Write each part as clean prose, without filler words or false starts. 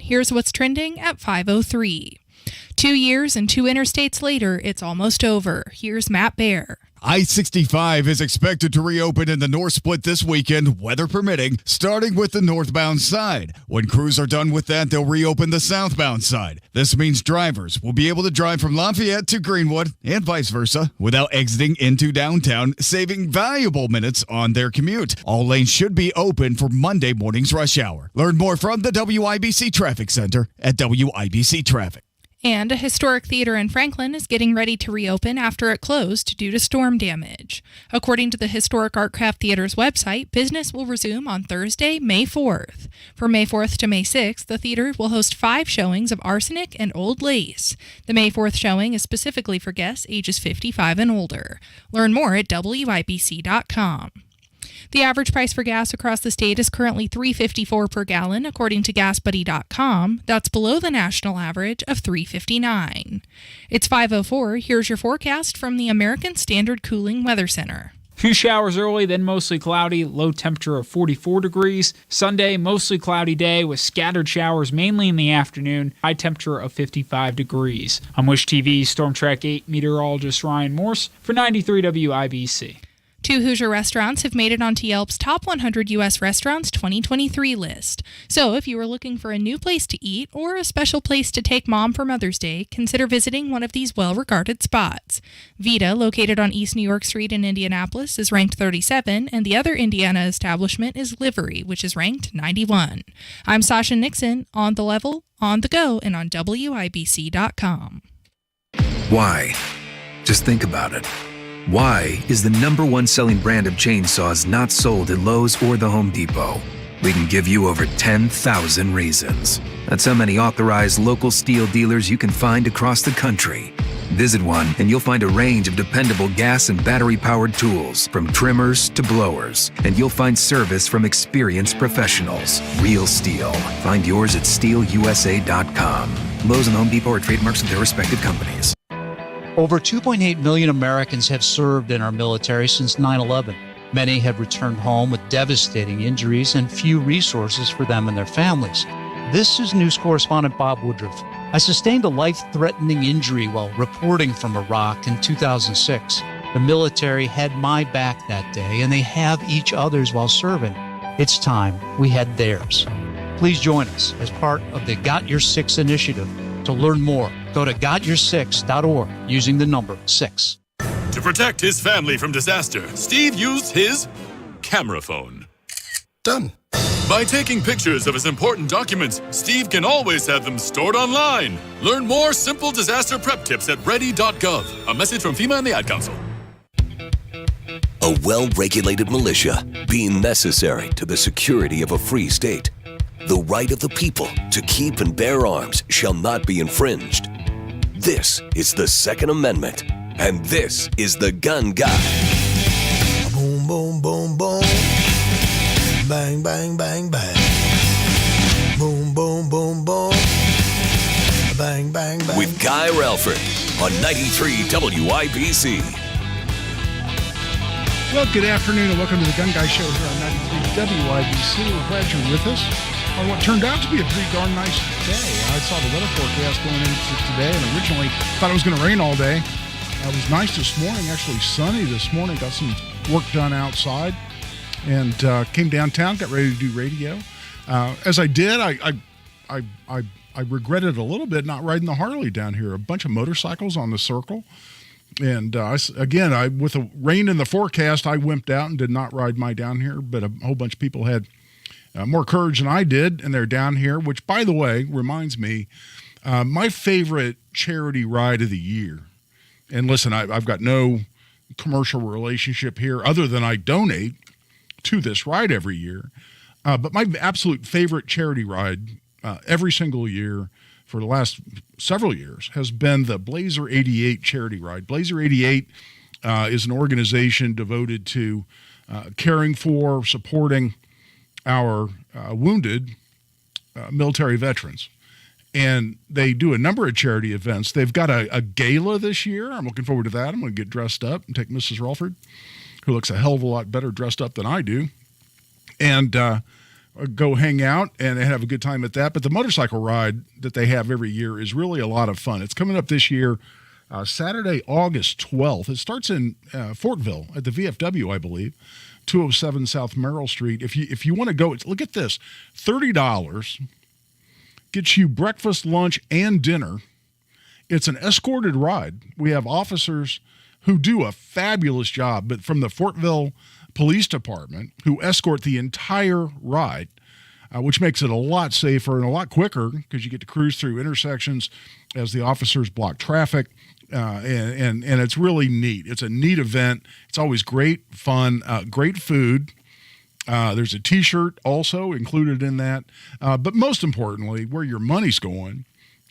here's what's trending at 5:03. 2 years and 2 interstates later, it's almost over. Here's Matt Baer. I-65 is expected to reopen in the North Split this weekend, weather permitting, starting with the northbound side. When crews are done with that, they'll reopen the southbound side. This means drivers will be able to drive from Lafayette to Greenwood and vice versa without exiting into downtown, saving valuable minutes on their commute. All lanes should be open for Monday morning's rush hour. Learn more from the WIBC Traffic Center at WIBC Traffic. And a historic theater in Franklin is getting ready to reopen after it closed due to storm damage. According to the Historic Artcraft Theater's website, business will resume on Thursday, May 4th. From May 4th to May 6th, the theater will host 5 showings of Arsenic and Old Lace. The May 4th showing is specifically for guests ages 55 and older. Learn more at WIBC.com. The average price for gas across the state is currently $3.54 per gallon, according to GasBuddy.com. That's below the national average of $3.59. It's 5:04. Here's your forecast from the American Standard Cooling Weather Center. Few showers early, then mostly cloudy, low temperature of 44 degrees. Sunday, mostly cloudy day with scattered showers mainly in the afternoon, high temperature of 55 degrees. I'm Wish TV's Storm Track 8 meteorologist Ryan Morse for 93 WIBC. 2 Hoosier restaurants have made it onto Yelp's Top 100 U.S. Restaurants 2023 list. So if you are looking for a new place to eat or a special place to take mom for Mother's Day, consider visiting one of these well-regarded spots. Vita, located on East New York Street in Indianapolis, is ranked 37, and the other Indiana establishment is Livery, which is ranked 91. I'm Sasha Nixon, on the level, on the go, and on WIBC.com. Why? Just think about it. Why is the #1 selling brand of chainsaws not sold at Lowe's or the Home Depot? We can give you over 10,000 reasons. That's how many authorized local steel dealers you can find across the country. Visit one and you'll find a range of dependable gas and battery-powered tools, from trimmers to blowers. And you'll find service from experienced professionals. Real steel. Find yours at steelusa.com. Lowe's and Home Depot are trademarks of their respective companies. Over 2.8 million Americans have served in our military since 9/11. Many have returned home with devastating injuries and few resources for them and their families. This is news correspondent Bob Woodruff. I sustained a life-threatening injury while reporting from Iraq in 2006. The military had my back that day, and they have each other's while serving. It's time we had theirs. Please join us as part of the Got Your Six initiative. To learn more, go to gotyoursix.org using the number 6. To protect his family from disaster, Steve used his camera phone. Done. By taking pictures of his important documents, Steve can always have them stored online. Learn more simple disaster prep tips at ready.gov. A message from FEMA and the Ad Council. A well-regulated militia being necessary to the security of a free state. The right of the people to keep and bear arms shall not be infringed. This is the Second Amendment, and this is the Gun Guy. Boom, boom, boom, boom. Bang, bang, bang, bang. Boom, boom, boom, boom. Bang, bang, bang. With Guy Relford on 93 WIBC. Well, good afternoon and welcome to the Gun Guy Show here on 93 WIBC. We're glad you're with us on what turned out to be a pretty darn nice day. I saw the weather forecast going into today and originally thought it was going to rain all day. It was nice this morning, actually sunny this morning. Got some work done outside and came downtown, got ready to do radio. As I did, I regretted a little bit not riding the Harley down here. A bunch of motorcycles on the circle. And with the rain in the forecast, I wimped out and did not ride my down here, but a whole bunch of people had more courage than I did, and they're down here, which, by the way, reminds me, my favorite charity ride of the year. And listen, I've got no commercial relationship here other than I donate to this ride every year. But my absolute favorite charity ride every single year for the last several years has been the Blazer 88 charity ride. Blazer 88 is an organization devoted to caring for, supporting our wounded military veterans. And they do a number of charity events. They've got a gala this year. I'm looking forward to that. I'm going to get dressed up and take Mrs. Relford, who looks a hell of a lot better dressed up than I do. And go hang out and have a good time at that. But the motorcycle ride that they have every year is really a lot of fun. It's coming up this year, Saturday, August 12th. It starts in Fortville at the VFW, I believe, 207 South Merrill Street. If you want to go, look at this, $30 gets you breakfast, lunch, and dinner. It's an escorted ride. We have officers who do a fabulous job, but from the Fortville Police Department, who escort the entire ride, which makes it a lot safer and a lot quicker because you get to cruise through intersections as the officers block traffic, and it's really neat. It's a neat event. It's always great fun, great food. There's a T-shirt also included in that, but most importantly, where your money's going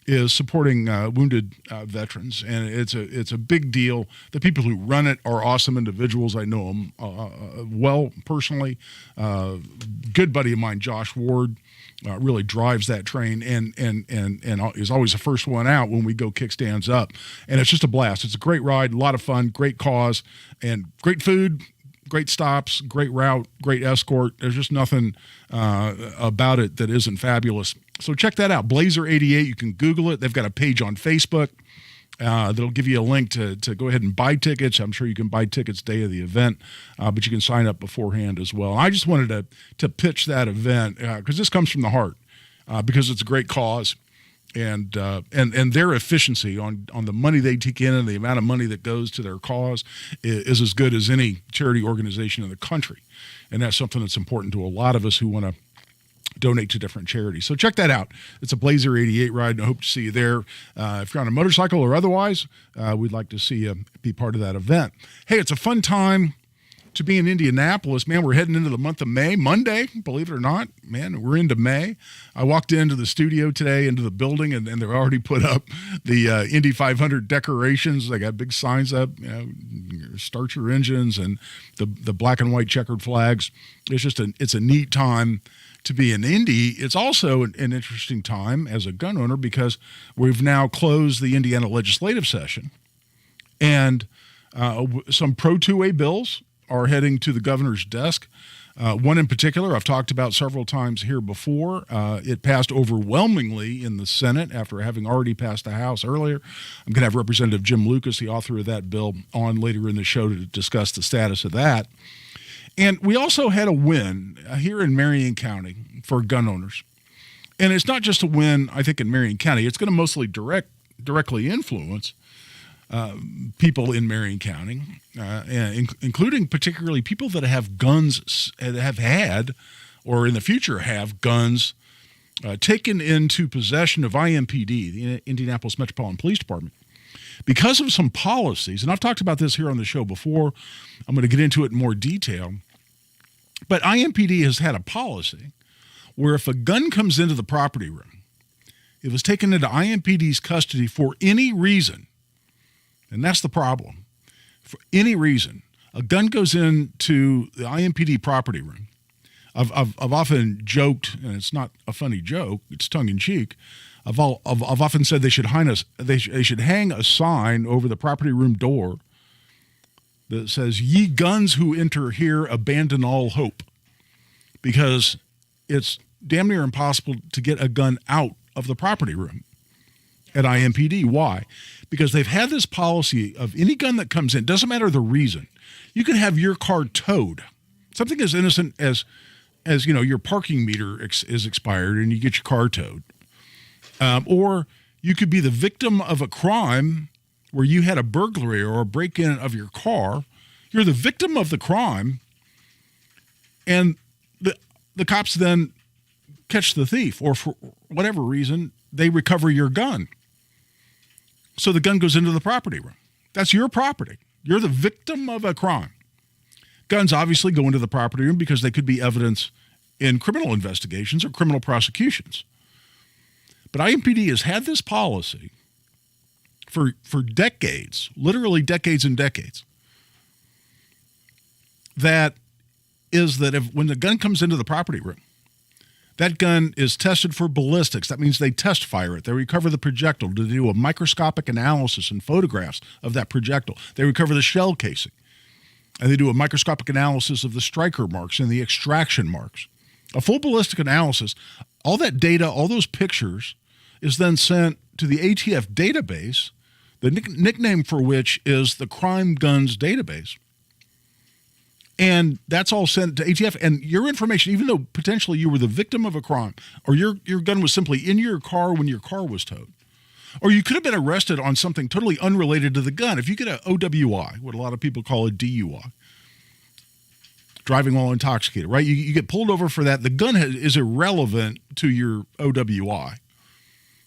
is supporting wounded veterans, and it's a big deal. The people who run it are awesome individuals. I know them well personally. Good buddy of mine, Josh Ward, really drives that train and is always the first one out when we go kickstands up, and it's just a blast. It's a great ride, a lot of fun, great cause, and great food. Great stops, great route, great escort. There's just nothing about it that isn't fabulous. So check that out, Blazer 88. You can Google it. They've got a page on Facebook that'll give you a link to go ahead and buy tickets. I'm sure you can buy tickets day of the event, but you can sign up beforehand as well. I just wanted to pitch that event because this comes from the heart, because it's a great cause. And their efficiency on the money they take in and the amount of money that goes to their cause is as good as any charity organization in the country. And that's something that's important to a lot of us who want to donate to different charities. So check that out. It's a Blazer 88 ride, and I hope to see you there. If you're on a motorcycle or otherwise, we'd like to see you be part of that event. Hey, it's a fun time to be in Indianapolis. Man, we're heading into the month of May, Monday, believe it or not. Man, we're into May. I walked into the studio today, into the building, and they've already put up the Indy 500 decorations. They got big signs up, start your engines, and the black and white checkered flags. It's a neat time to be in Indy. It's also an interesting time as a gun owner because we've now closed the Indiana legislative session, and some Pro 2A bills are heading to the governor's desk. One in particular I've talked about several times here before. It passed overwhelmingly in the Senate after having already passed the House earlier. I'm going to have Representative Jim Lucas, the author of that bill, on later in the show to discuss the status of that. And we also had a win here in Marion County for gun owners. And it's not just a win, I think, in Marion County. It's going to mostly directly influence people in Marion County, including particularly people that have guns, that have had, or in the future have guns taken into possession of IMPD, the Indianapolis Metropolitan Police Department. Because of some policies, and I've talked about this here on the show before, I'm going to get into it in more detail, but IMPD has had a policy where if a gun comes into the property room, it was taken into IMPD's custody for any reason. And that's the problem. For any reason, a gun goes into the IMPD property room. I've often joked, and it's not a funny joke, it's tongue-in-cheek. I've often said they should hang a sign over the property room door that says, "Ye guns who enter here, abandon all hope." Because it's damn near impossible to get a gun out of the property room at IMPD. Why? Because they've had this policy of any gun that comes in, doesn't matter the reason. You can have your car towed. Something as innocent as your parking meter is expired and you get your car towed. Or you could be the victim of a crime where you had a burglary or a break-in of your car. You're the victim of the crime, and the cops then catch the thief, or for whatever reason, they recover your gun. So the gun goes into the property room. That's your property. You're the victim of a crime. Guns obviously go into the property room because they could be evidence in criminal investigations or criminal prosecutions. But IMPD has had this policy for decades, literally decades and decades, that when the gun comes into the property room, that gun is tested for ballistics. That means they test fire it. They recover the projectile to do a microscopic analysis and photographs of that projectile. They recover the shell casing. And they do a microscopic analysis of the striker marks and the extraction marks. A full ballistic analysis, all that data, all those pictures, is then sent to the ATF database, the nickname for which is the Crime Guns Database. And that's all sent to ATF. And your information, even though potentially you were the victim of a crime, or your gun was simply in your car when your car was towed, or you could have been arrested on something totally unrelated to the gun. If you get an OWI, what a lot of people call a DUI, driving while intoxicated, right? You get pulled over for that. The gun is irrelevant to your OWI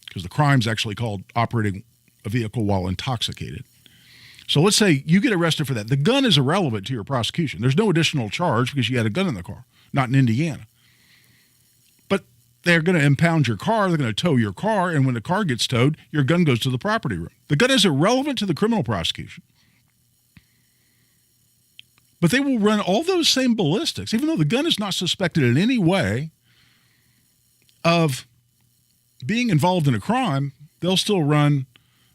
because the crime's actually called operating a vehicle while intoxicated. So let's say you get arrested for that. The gun is irrelevant to your prosecution. There's no additional charge because you had a gun in the car, not in Indiana. But they're going to impound your car. They're going to tow your car. And when the car gets towed, your gun goes to the property room. The gun is irrelevant to the criminal prosecution. But they will run all those same ballistics, even though the gun is not suspected in any way of being involved in a crime, they'll still run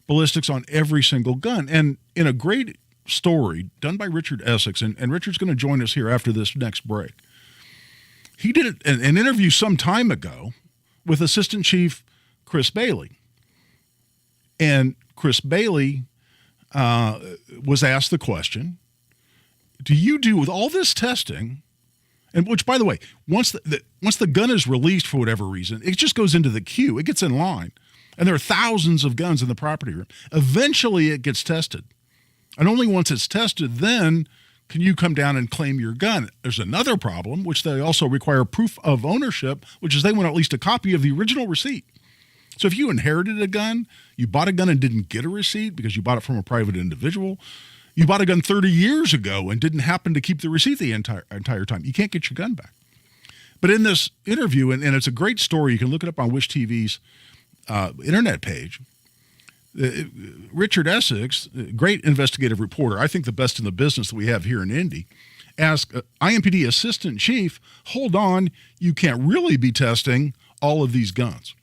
ballistics on every single gun. And in a great story done by Richard Essex, and Richard's going to join us here after this next break, he did an interview some time ago with Assistant Chief Chris Bailey. And Chris Bailey was asked the question, do you do with all this testing, and which, by the way, once the gun is released for whatever reason, it just goes into the queue. It gets in line. And there are thousands of guns in the property room. Eventually, it gets tested. And only once it's tested, then can you come down and claim your gun. There's another problem, which they also require proof of ownership, which is they want at least a copy of the original receipt. So if you inherited a gun, you bought a gun and didn't get a receipt because you bought it from a private individual, you bought a gun 30 years ago and didn't happen to keep the receipt the entire time, you can't get your gun back. But in this interview, and it's a great story, you can look it up on Wish TV's internet page, Richard Essex, great investigative reporter, I think the best in the business that we have here in Indy, asked IMPD Assistant Chief, hold on, you can't really be testing all of these guns.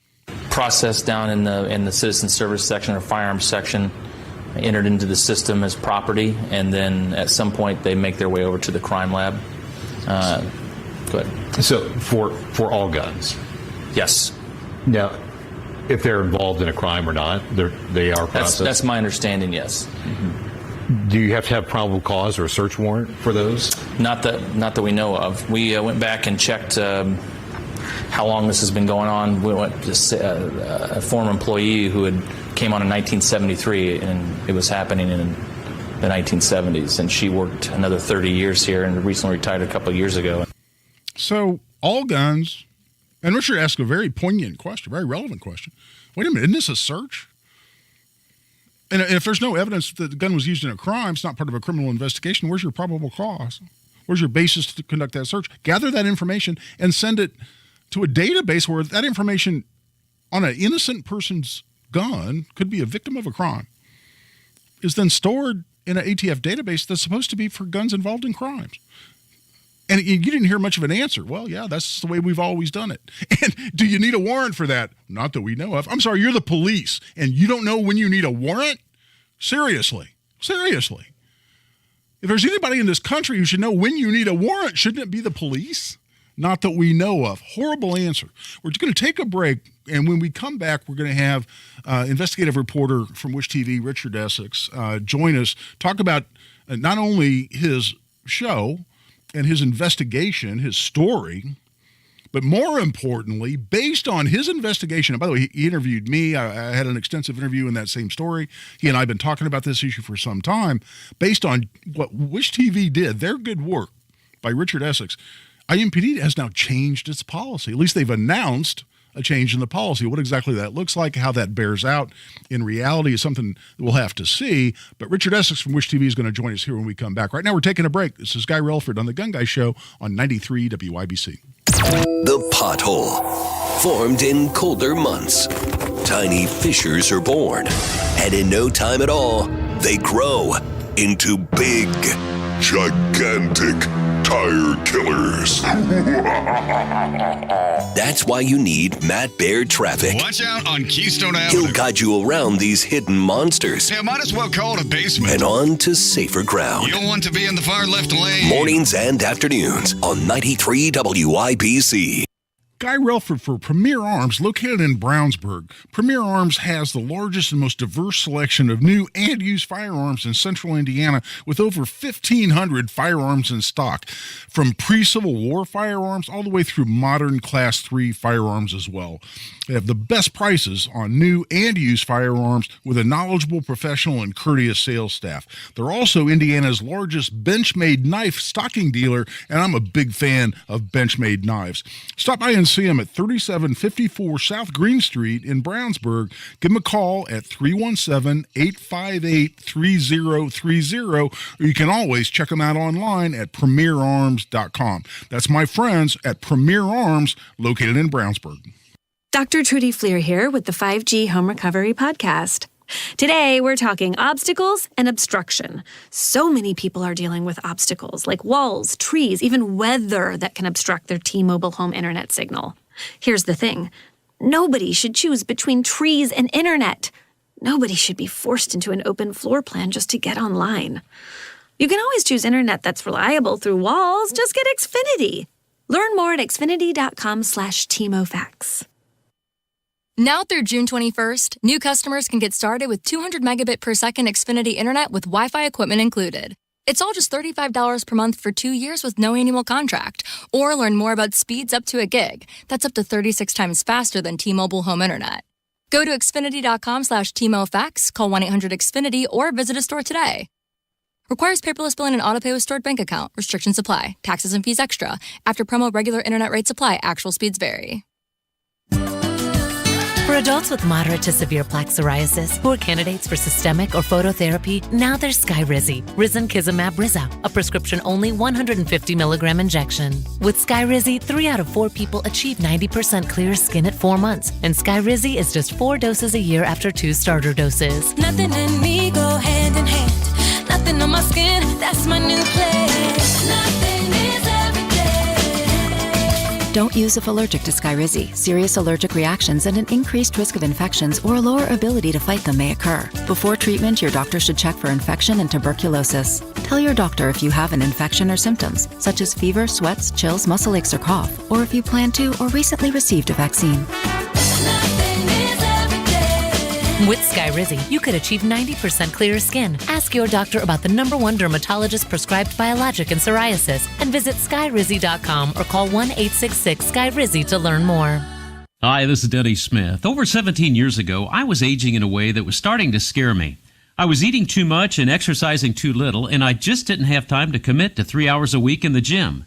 Processed down in the citizen service section or firearms section, entered into the system as property, and then at some point they make their way over to the crime lab. Go ahead. So for all guns? Yes. Now, if they're involved in a crime or not, they are processed? That's my understanding, yes. Mm-hmm. Do you have to have probable cause or a search warrant for those? Not that we know of. We went back and checked how long this has been going on. We went to a former employee who came on in 1973, and it was happening in the 1970s, and she worked another 30 years here and recently retired a couple of years ago. So all guns. And Richard asked a very poignant question, very relevant question. Wait a minute, isn't this a search? And if there's no evidence that the gun was used in a crime, it's not part of a criminal investigation, where's your probable cause? Where's your basis to conduct that search? Gather that information and send it to a database where that information on an innocent person's gun, could be a victim of a crime, is then stored in an ATF database that's supposed to be for guns involved in crimes. And you didn't hear much of an answer. Well, yeah, that's the way we've always done it. And do you need a warrant for that? Not that we know of. I'm sorry, you're the police, and you don't know when you need a warrant? Seriously. If there's anybody in this country who should know when you need a warrant, shouldn't it be the police? Not that we know of. Horrible answer. We're just going to take a break, and when we come back, we're going to have investigative reporter from Wish TV, Richard Essex, join us, talk about not only his show and his investigation, his story, but more importantly, based on his investigation, and by the way, he interviewed me. I had an extensive interview in that same story. He and I have been talking about this issue for some time. Based on what Wish TV did, their good work by Richard Essex, IMPD has now changed its policy. At least they've announced a change in the policy. What exactly that looks like, how that bears out in reality is something we'll have to see. But Richard Essex from Wish TV is going to join us here when we come back. Right now we're taking a break. This is Guy Relford on The Gun Guy Show on 93 WIBC. The pothole. Formed in colder months, tiny fissures are born. And in no time at all, they grow into big, gigantic tire killers. That's why you need Matt Baird Traffic. Watch out on Keystone Avenue. He'll guide you around these hidden monsters. Yeah, might as well call it a basement. And on to safer ground. You don't want to be in the far left lane. Mornings and afternoons on 93 WIBC. Guy Relford for Premier Arms, located in Brownsburg. Premier Arms has the largest and most diverse selection of new and used firearms in central Indiana, with over 1,500 firearms in stock, from pre-Civil War firearms all the way through modern Class 3 firearms as well. They have the best prices on new and used firearms with a knowledgeable, professional, and courteous sales staff. They're also Indiana's largest Benchmade knife stocking dealer, and I'm a big fan of Benchmade knives. Stop by and see them at 3754 South Green Street in Brownsburg. Give them a call at 317-858-3030, or you can always check them out online at premierarms.com. That's my friends at Premier Arms, located in Brownsburg. Dr. Trudy Fleer here with the 5G Home Recovery Podcast. Today, we're talking obstacles and obstruction. So many people are dealing with obstacles like walls, trees, even weather that can obstruct their T-Mobile home internet signal. Here's the thing. Nobody should choose between trees and internet. Nobody should be forced into an open floor plan just to get online. You can always choose internet that's reliable through walls. Just get Xfinity. Learn more at xfinity.com/TMOFAX. Now through June 21st, new customers can get started with 200 megabit per second Xfinity Internet with Wi-Fi equipment included. It's all just $35 per month for 2 years with no annual contract. Or learn more about speeds up to a gig. That's up to 36 times faster than T-Mobile home internet. Go to xfinity.com/TMOFAX, call 1-800-XFINITY, or visit a store today. Requires paperless billing and autopay with stored bank account. Restrictions apply. Taxes and fees extra. After promo, regular internet rates apply. Actual speeds vary. For adults with moderate to severe plaque psoriasis who are candidates for systemic or phototherapy, now there's Skyrizi, Risankizumab Riza, a prescription-only 150 milligram injection. With Skyrizi, 3 out of 4 people achieve 90% clear skin at 4 months, and Skyrizi is just 4 doses a year after 2 starter doses. Nothing in me go hand in hand. Nothing on my skin, that's my new place. Nothing is every day. Don't use if allergic to Skyrizi. Serious allergic reactions and an increased risk of infections or a lower ability to fight them may occur. Before treatment, your doctor should check for infection and tuberculosis. Tell your doctor if you have an infection or symptoms, such as fever, sweats, chills, muscle aches, or cough, or if you plan to or recently received a vaccine. With Skyrizi, you could achieve 90% clearer skin. Ask your doctor about the #1 dermatologist-prescribed biologic in psoriasis and visit Skyrizi.com or call 1-866-SKYRIZI to learn more. Hi, this is Denny Smith. Over 17 years ago, I was aging in a way that was starting to scare me. I was eating too much and exercising too little, and I just didn't have time to commit to 3 hours a week in the gym.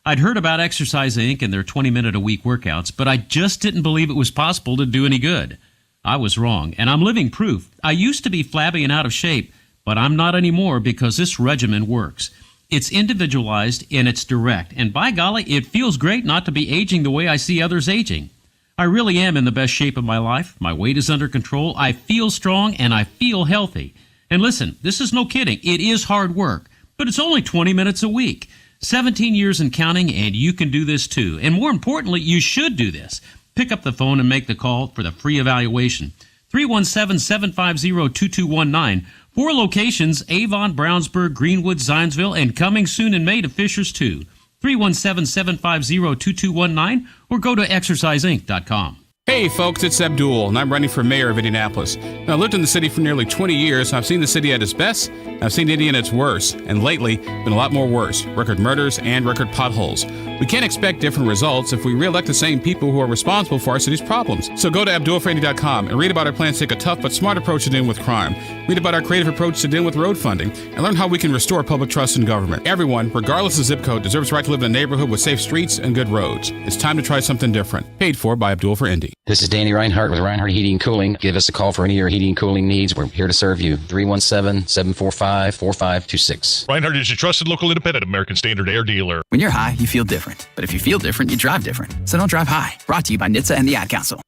I'd heard about Exercise Inc. and their 20-minute-a-week workouts, but I just didn't believe it was possible to do any good. I was wrong, and I'm living proof. I used to be flabby and out of shape, but I'm not anymore because this regimen works. It's individualized and it's direct, and by golly, it feels great not to be aging the way I see others aging. I really am in the best shape of my life. My weight is under control. I feel strong, and I feel healthy. And listen, this is no kidding. It is hard work, but it's only 20 minutes a week. 17 years and counting, and you can do this too. And more importantly, you should do this. Pick up the phone and make the call for the free evaluation. 317-750-2219. 4 locations: Avon, Brownsburg, Greenwood, Zionsville, and coming soon in May to Fishers too. 317-750-2219 or go to exerciseinc.com. Hey folks, it's Abdul, and I'm running for mayor of Indianapolis. Now, I lived in the city for nearly 20 years, and I've seen the city at its best, and I've seen Indy at its worst, and lately, been a lot more worse. Record murders and record potholes. We can't expect different results if we re-elect the same people who are responsible for our city's problems. So go to AbdulForIndy.com and read about our plans to take a tough but smart approach to dealing with crime. Read about our creative approach to dealing with road funding, and learn how we can restore public trust in government. Everyone, regardless of zip code, deserves the right to live in a neighborhood with safe streets and good roads. It's time to try something different. Paid for by Abdul for Indy. This is Danny Reinhardt with Reinhardt Heating and Cooling. Give us a call for any of your heating and cooling needs. We're here to serve you. 317-745-4526. Reinhardt is your trusted local independent American Standard Air dealer. When you're high, you feel different. But if you feel different, you drive different. So don't drive high. Brought to you by NHTSA and the Ad Council.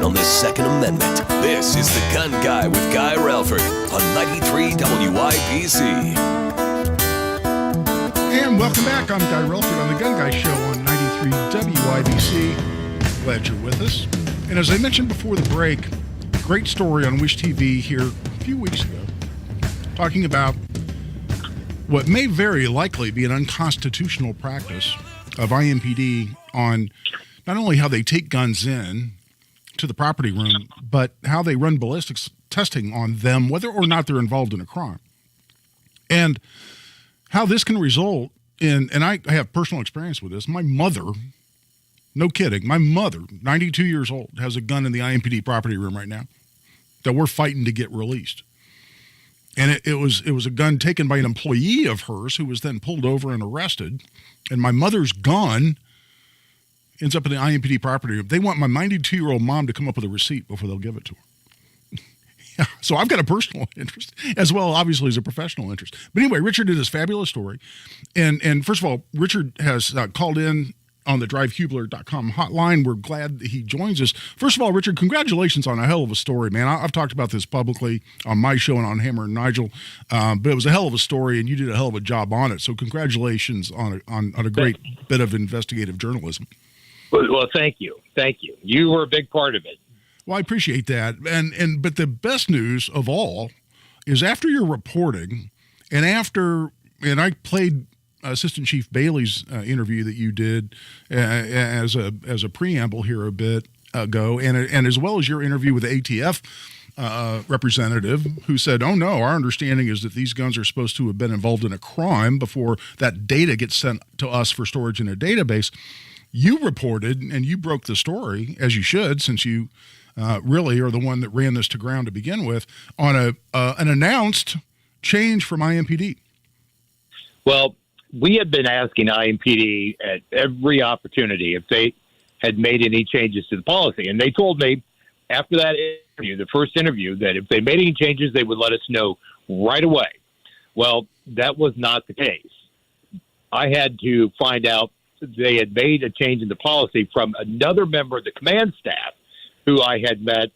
on the Second Amendment. This is The Gun Guy with Guy Relford on 93 WIBC. And welcome back. I'm Guy Relford on The Gun Guy Show on 93 WIBC. Glad you're with us. And as I mentioned before the break, great story on Wish TV here a few weeks ago, talking about what may very likely be an unconstitutional practice of IMPD on not only how they take guns in to the property room, but how they run ballistics testing on them, whether or not they're involved in a crime. And how this can result in, and I have personal experience with this, my mother, no kidding, my mother, 92 years old, has a gun in the IMPD property room right now that we're fighting to get released. And it was a gun taken by an employee of hers who was then pulled over and arrested. And my mother's gun ends up in the IMPD property room. They want my 92-year-old mom to come up with a receipt before they'll give it to her. Yeah, so I've got a personal interest as well, obviously, as a professional interest. But anyway, Richard did this fabulous story. And first of all, Richard has called in on the drivehubler.com hotline. We're glad that he joins us. First of all, Richard, congratulations on a hell of a story, man. I've talked about this publicly on my show and on Hammer and Nigel, but it was a hell of a story, and you did a hell of a job on it. So congratulations on a great bit of investigative journalism. Well, thank you. Thank you. You were a big part of it. Well, I appreciate that. But the best news of all is after your reporting and I played Assistant Chief Bailey's interview that you did as a preamble here a bit ago, and as well as your interview with the ATF representative who said, oh no, our understanding is that these guns are supposed to have been involved in a crime before that data gets sent to us for storage in a database. You reported and you broke the story, as you should, since you really are the one that ran this to ground to begin with, on an announced change from IMPD. Well, we had been asking IMPD at every opportunity if they had made any changes to the policy. And they told me after that interview, the first interview, that if they made any changes, they would let us know right away. Well, that was not the case. I had to find out they had made a change in the policy from another member of the command staff who I had met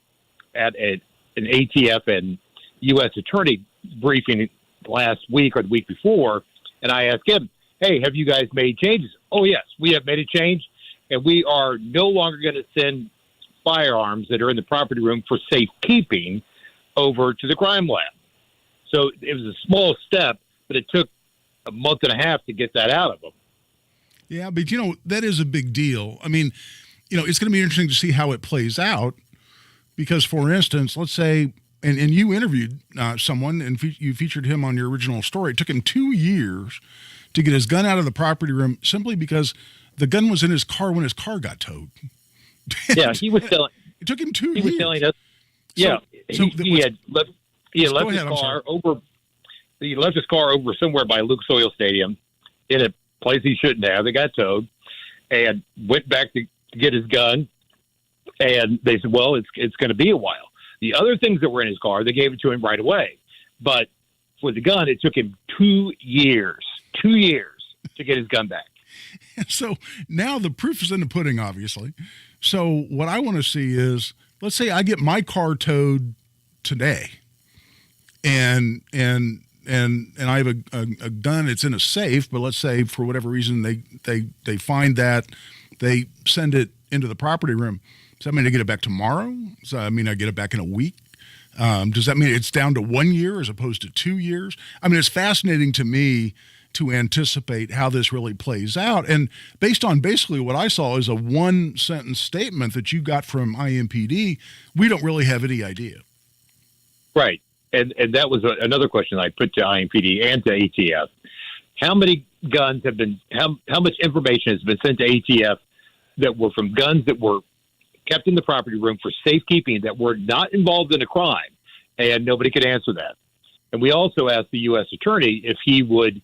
at an ATF and U.S. attorney briefing last week or the week before. And I asked him, hey, have you guys made changes? Oh, yes, we have made a change, and we are no longer going to send firearms that are in the property room for safekeeping over to the crime lab. So it was a small step, but it took a month and a half to get that out of them. Yeah, but, that is a big deal. I mean, it's going to be interesting to see how it plays out because, for instance, let's say, and you interviewed someone and you featured him on your original story. It took him 2 years to get his gun out of the property room simply because the gun was in his car when his car got towed. Yeah, he was telling. It took him 2 years. He was telling us. Yeah, he had left his car over. He left his car over somewhere by Lucas Oil Stadium in a place he shouldn't have. It got towed, and went back to get his gun. And they said, "Well, it's going to be a while." The other things that were in his car, they gave it to him right away. But for the gun, it took him 2 years. 2 years to get his gun back. So now the proof is in the pudding, obviously. So what I want to see is, let's say I get my car towed today, and I have a gun. It's in a safe, but let's say for whatever reason they find that, they send it into the property room. Does that mean I get it back tomorrow? Does that mean I get it back in a week? Does that mean it's down to 1 year as opposed to 2 years? I mean, it's fascinating to me to anticipate how this really plays out. And based on basically what I saw is a one-sentence statement that you got from IMPD, we don't really have any idea. Right. And that was another question I put to IMPD and to ATF. How many guns have been, how much information has been sent to ATF that were from guns that were kept in the property room for safekeeping that were not involved in a crime? And nobody could answer that. And we also asked the U.S. attorney if he would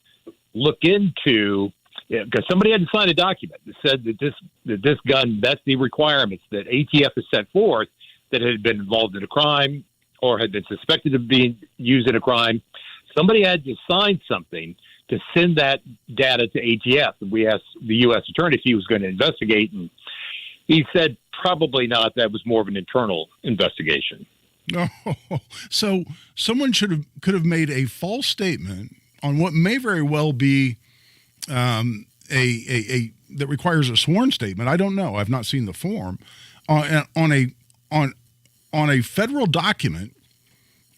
look into, because somebody had to sign a document that said that this gun met the requirements that ATF has set forth, that it had been involved in a crime or had been suspected of being used in a crime. Somebody had to sign something to send that data to ATF. And we asked the U.S. attorney if he was going to investigate, and he said probably not. That was more of an internal investigation. No, so someone could have made a false statement on what may very well be a that requires a sworn statement. I don't know. I've not seen the form on a federal document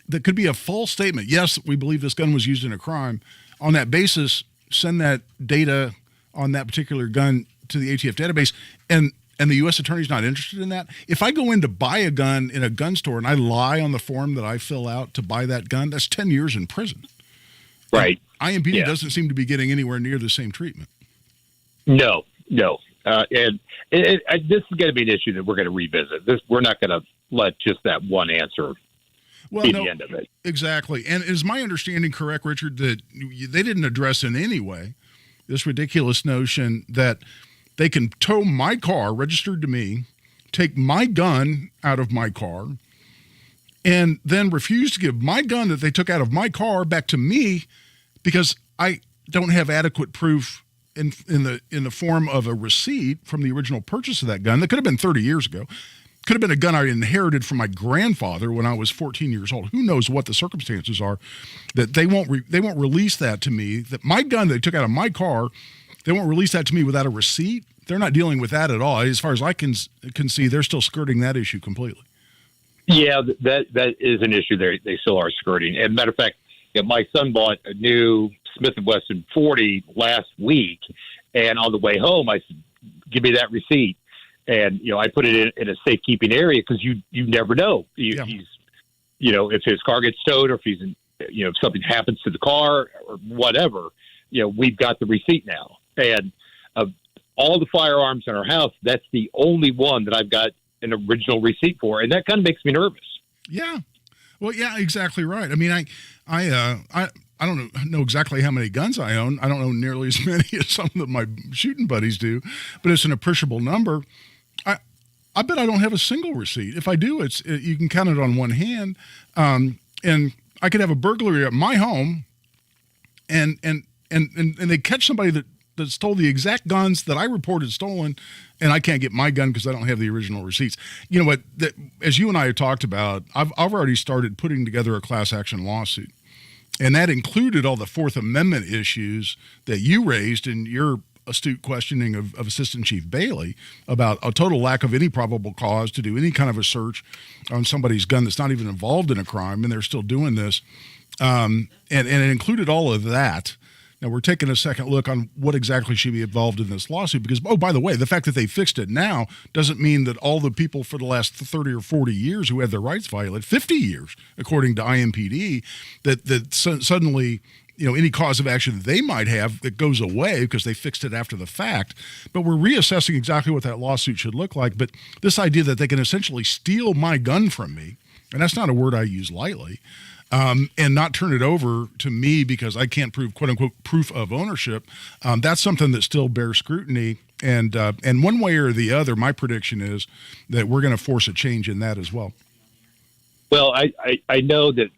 that could be a false statement. Yes, we believe this gun was used in a crime. On that basis, send that data on that particular gun to the ATF database, and the U.S. attorney's not interested in that. If I go in to buy a gun in a gun store and I lie on the form that I fill out to buy that gun, that's 10 years in prison. Right. And IMPD doesn't seem to be getting anywhere near the same treatment. No. And this is going to be an issue that we're going to revisit. We're not going to let just that one answer be the end of it. Exactly. And is my understanding correct, Richard, that they didn't address in any way this ridiculous notion that they can tow my car, registered to me, take my gun out of my car, and then refuse to give my gun that they took out of my car back to me because I don't have adequate proof in the form of a receipt from the original purchase of that gun. That could have been 30 years ago. Could have been a gun I inherited from my grandfather when I was 14 years old. Who knows what the circumstances are that they won't release that to me, that my gun they took out of my car, they won't release that to me without a receipt. They're not dealing with that at all. As far as I can see, they're still skirting that issue completely. Yeah, that is an issue they still are skirting. And matter of fact, my son bought a new Smith & Wesson 40 last week, and on the way home, I said, give me that receipt. And, I put it in a safekeeping area because you never know. He's, if his car gets towed or if he's if something happens to the car or whatever, we've got the receipt now. And all the firearms in our house, that's the only one that I've got an original receipt for. And that kind of makes me nervous. Yeah. Well, yeah, exactly right. I mean, I don't know exactly how many guns I own. I don't own nearly as many as some of my shooting buddies do, but it's an appreciable number. I bet I don't have a single receipt. If I do, you can count it on one hand. And I could have a burglary at my home, and they catch somebody that stole the exact guns that I reported stolen, and I can't get my gun because I don't have the original receipts. You know what? As you and I have talked about, I've already started putting together a class action lawsuit. And that included all the Fourth Amendment issues that you raised in your astute questioning of Assistant Chief Bailey about a total lack of any probable cause to do any kind of a search on somebody's gun that's not even involved in a crime, and they're still doing this. And it included all of that. Now, we're taking a second look on what exactly should be involved in this lawsuit because, oh, by the way, the fact that they fixed it now doesn't mean that all the people for the last 30 or 40 years who had their rights violated, 50 years, according to IMPD, that suddenly, any cause of action they might have that goes away because they fixed it after the fact. But we're reassessing exactly what that lawsuit should look like. But this idea that they can essentially steal my gun from me, and that's not a word I use lightly, and not turn it over to me because I can't prove, quote unquote, proof of ownership. That's something that still bears scrutiny. And one way or the other, my prediction is that we're going to force a change in that as well. Well, I know that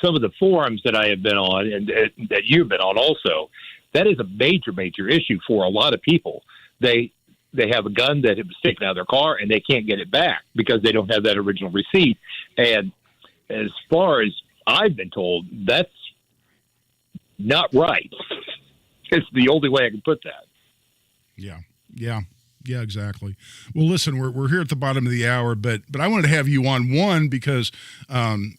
some of the forums that I have been on and that you've been on also, that is a major, major issue for a lot of people. They have a gun that was taken out of their car and they can't get it back because they don't have that original receipt. And as far as I've been told, that's not right. It's the only way I can put that. Yeah, exactly. Well, listen, we're here at the bottom of the hour, but I wanted to have you on one because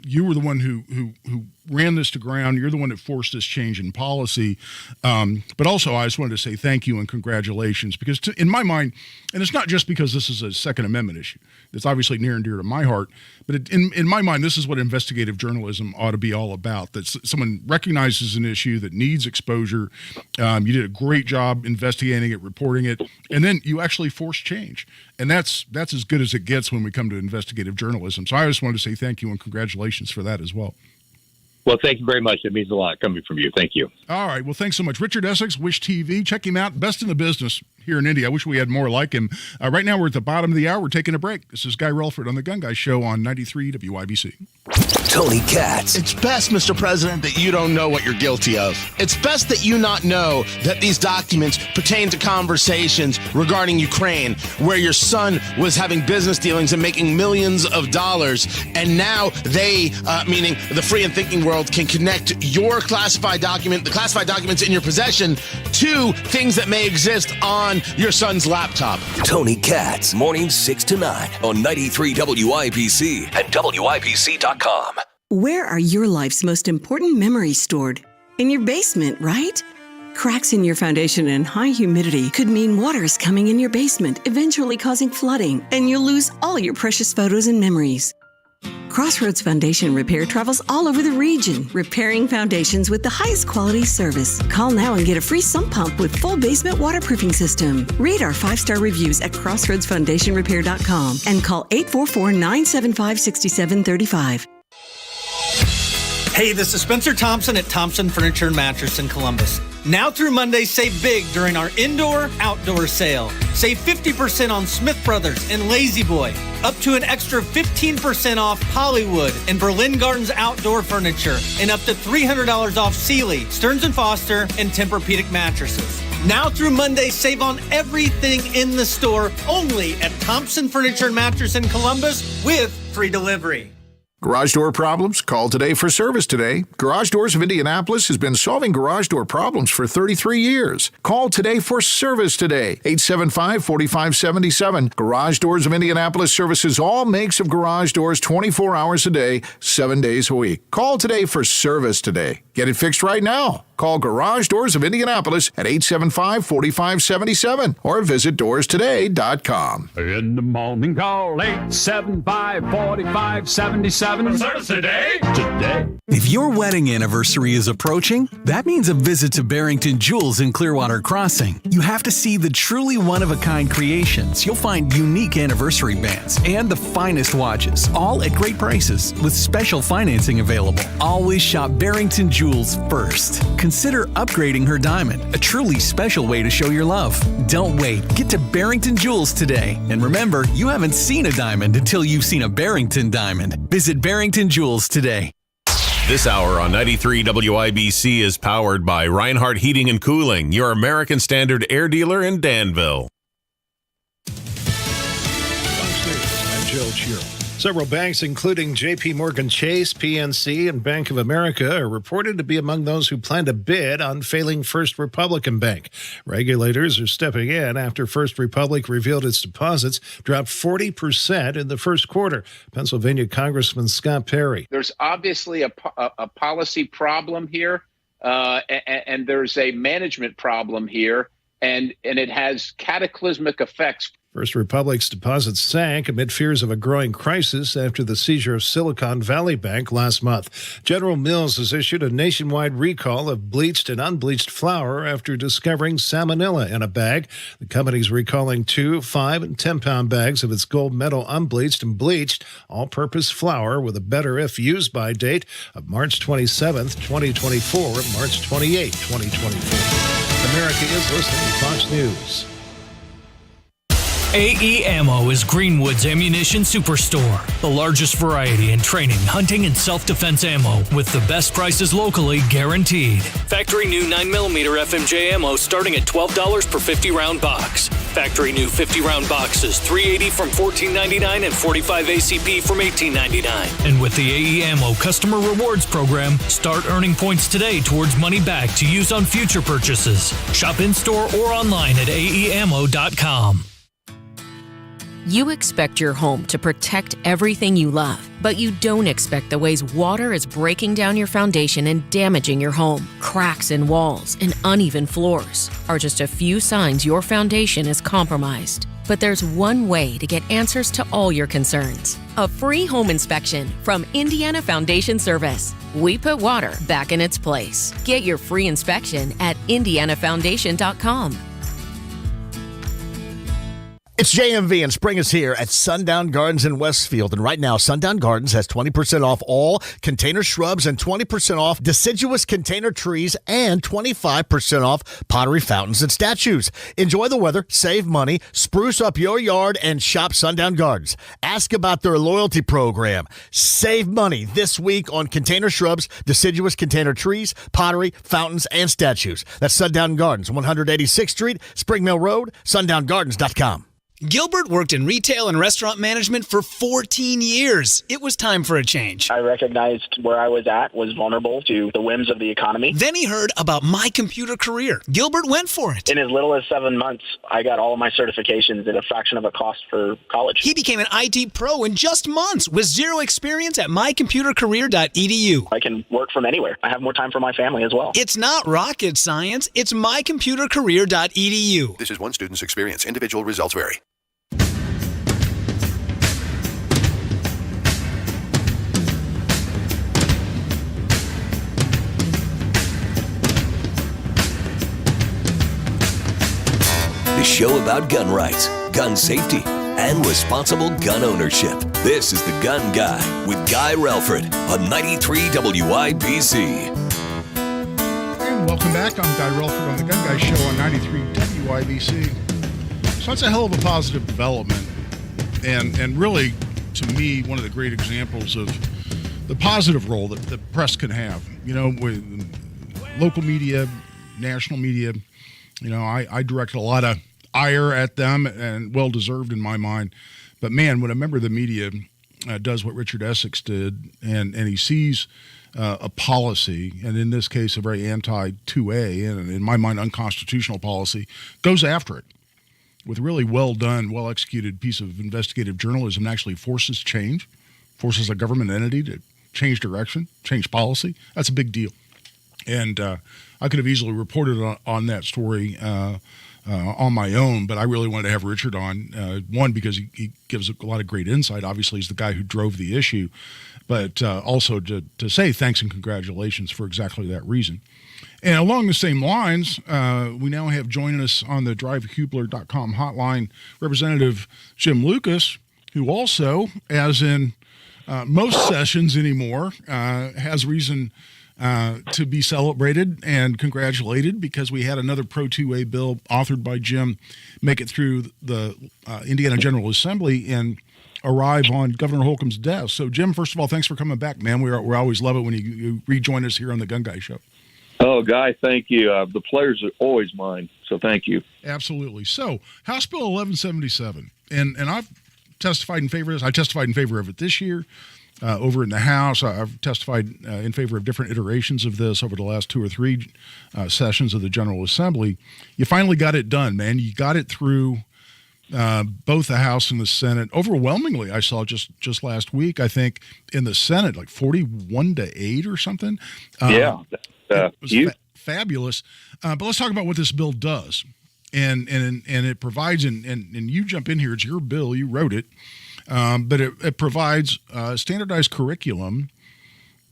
you were the one who ran this to ground. You're the one that forced this change in policy. But also, I just wanted to say thank you and congratulations because in my mind, and it's not just because this is a Second Amendment issue. It's obviously near and dear to my heart. But in my mind, this is what investigative journalism ought to be all about, that someone recognizes an issue that needs exposure. You did a great job investigating it, reporting it, and then you actually force change. And that's as good as it gets when we come to investigative journalism. So I just wanted to say thank you and congratulations for that as well. Well, thank you very much. It means a lot coming from you. Thank you. All right. Well, thanks so much. Richard Essex, Wish TV. Check him out. Best in the business. here in Indy. I wish we had more like him. Right now, we're at the bottom of the hour. We're taking a break. This is Guy Relford on the Gun Guy Show on 93 WIBC. Tony Katz. It's best, Mr. President, that you don't know what you're guilty of. It's best that you not know that these documents pertain to conversations regarding Ukraine, where your son was having business dealings and making millions of dollars, and now they, meaning the free and thinking world, can connect your classified document, the classified documents in your possession, to things that may exist on your son's laptop. Tony Katz, mornings 6 to 9 on 93 WIBC and WIBC.com. Where are your life's most important memories stored? In your basement, right? Cracks in your foundation and high humidity could mean water is coming in your basement, eventually causing flooding, and you'll lose all your precious photos and memories. Crossroads Foundation Repair travels all over the region, repairing foundations with the highest quality service. Call now and get a free sump pump with full basement waterproofing system. Read our 5-star reviews at crossroadsfoundationrepair.com and call 844-975-6735. Hey, this is Spencer Thompson at Thompson Furniture and Mattress in Columbus. Now through Monday, save big during our indoor-outdoor sale. Save 50% on Smith Brothers and Lazy Boy. Up to an extra 15% off Hollywood and Berlin Gardens outdoor furniture. And up to $300 off Sealy, Stearns & Foster, and Tempur-Pedic mattresses. Now through Monday, save on everything in the store only at Thompson Furniture and Mattress in Columbus with free delivery. Garage door problems? Call today for service today. Garage Doors of Indianapolis has been solving garage door problems for 33 years. Call today for service today. 875-4577. Garage Doors of Indianapolis services all makes of garage doors 24 hours a day, 7 days a week. Call today for service today. Get it fixed right now. Call Garage Doors of Indianapolis at 875-4577 or visit doorstoday.com. In the morning, call 875-4577. Service today. If your wedding anniversary is approaching, that means a visit to Barrington Jewels in Clearwater Crossing. You have to see the truly one-of-a-kind creations. You'll find unique anniversary bands and the finest watches, all at great prices with special financing available. Always shop Barrington Jewels first. Consider upgrading her diamond, a truly special way to show your love. Don't wait. Get to Barrington Jewels today. And remember, you haven't seen a diamond until you've seen a Barrington diamond. Visit Barrington Jewels today. This hour on 93 WIBC is powered by Reinhardt Heating and Cooling, your American Standard air dealer in Danville. I'm Joe Chiro. Several banks, including J.P. Morgan Chase, PNC, and Bank of America, are reported to be among those who plan to bid on failing First Republican Bank. Regulators are stepping in after First Republic revealed its deposits dropped 40% in the first quarter. Pennsylvania Congressman Scott Perry. There's obviously a policy problem here, and there's a management problem here, and it has cataclysmic effects. First Republic's deposits sank amid fears of a growing crisis after the seizure of Silicon Valley Bank last month. General Mills has issued a nationwide recall of bleached and unbleached flour after discovering salmonella in a bag. The company's recalling 2, 5, and 10-pound bags of its gold medal unbleached and bleached all-purpose flour with a better if used by date of March 27th, 2024 and March 28, 2024. America is listening to Fox News. AE Ammo is Greenwood's ammunition superstore. The largest variety in training, hunting, and self-defense ammo with the best prices locally guaranteed. Factory new 9mm FMJ ammo starting at $12 per 50-round box. Factory new 50-round boxes, $380 from $14.99 and $45 ACP from $18.99. And with the AE Ammo Customer Rewards Program, start earning points today towards money back to use on future purchases. Shop in-store or online at aeammo.com. You expect your home to protect everything you love, but you don't expect the ways water is breaking down your foundation and damaging your home. Cracks in walls and uneven floors are just a few signs your foundation is compromised. But there's one way to get answers to all your concerns. A free home inspection from Indiana Foundation Service. We put water back in its place. Get your free inspection at indianafoundation.com. It's JMV and spring is here at Sundown Gardens in Westfield. And right now, Sundown Gardens has 20% off all container shrubs and 20% off deciduous container trees and 25% off pottery fountains and statues. Enjoy the weather, save money, spruce up your yard, and shop Sundown Gardens. Ask about their loyalty program. Save money this week on container shrubs, deciduous container trees, pottery, fountains, and statues. That's Sundown Gardens, 186th Street, Spring Mill Road, sundown.gardens.com. Gilbert worked in retail and restaurant management for 14 years. It was time for a change. I recognized where I was at was vulnerable to the whims of the economy. Then he heard about My Computer Career. Gilbert went for it. In as little as 7 months, I got all of my certifications at a fraction of a cost for college. He became an IT pro in just months with zero experience at mycomputercareer.edu. I can work from anywhere. I have more time for my family as well. It's not rocket science. It's mycomputercareer.edu. This is one student's experience. Individual results vary. The show about gun rights, gun safety, and responsible gun ownership. This is The Gun Guy with Guy Relford on 93 WIBC. And welcome back. I'm Guy Relford on The Gun Guy Show on 93 WIBC. So that's a hell of a positive development. And really, to me, one of the great examples of the positive role that the press can have. You know, with local media, national media, you know, I directed a lot of ire at them, and well-deserved in my mind. But, man, when a member of the media does what Richard Essex did, and he sees a policy, and in this case a very anti-2A, and in my mind unconstitutional policy, goes after it with a really well-done, well-executed piece of investigative journalism, and actually forces change, forces a government entity to change direction, change policy, that's a big deal. And I could have easily reported on that story on my own, but I really wanted to have Richard on, one, because he gives a lot of great insight. Obviously, he's the guy who drove the issue, but also to say thanks and congratulations for exactly that reason. And along the same lines, we now have joining us on the drivehubler.com hotline Representative Jim Lucas, who also, as in most sessions anymore, has reason to be celebrated and congratulated, because we had another Pro 2A bill authored by Jim make it through the Indiana General Assembly and arrive on Governor Holcomb's desk. So, Jim, first of all, thanks for coming back, man. We always love it when you rejoin us here on the Gun Guy Show. Oh, Guy, thank you. The players are always mine, so thank you. Absolutely. So, House Bill 1177, and I've testified in favor of this. I testified in favor of it this year. Over in the House, I've testified in favor of different iterations of this over the last 2 or 3 sessions of the General Assembly. You finally got it done, man. You got it through both the House and the Senate. Overwhelmingly, I saw just last week, I think, in the Senate, like 41-8 or something. Yeah. It was fabulous. But let's talk about what this bill does. And it provides, and you jump in here, it's your bill, you wrote it. But it provides standardized curriculum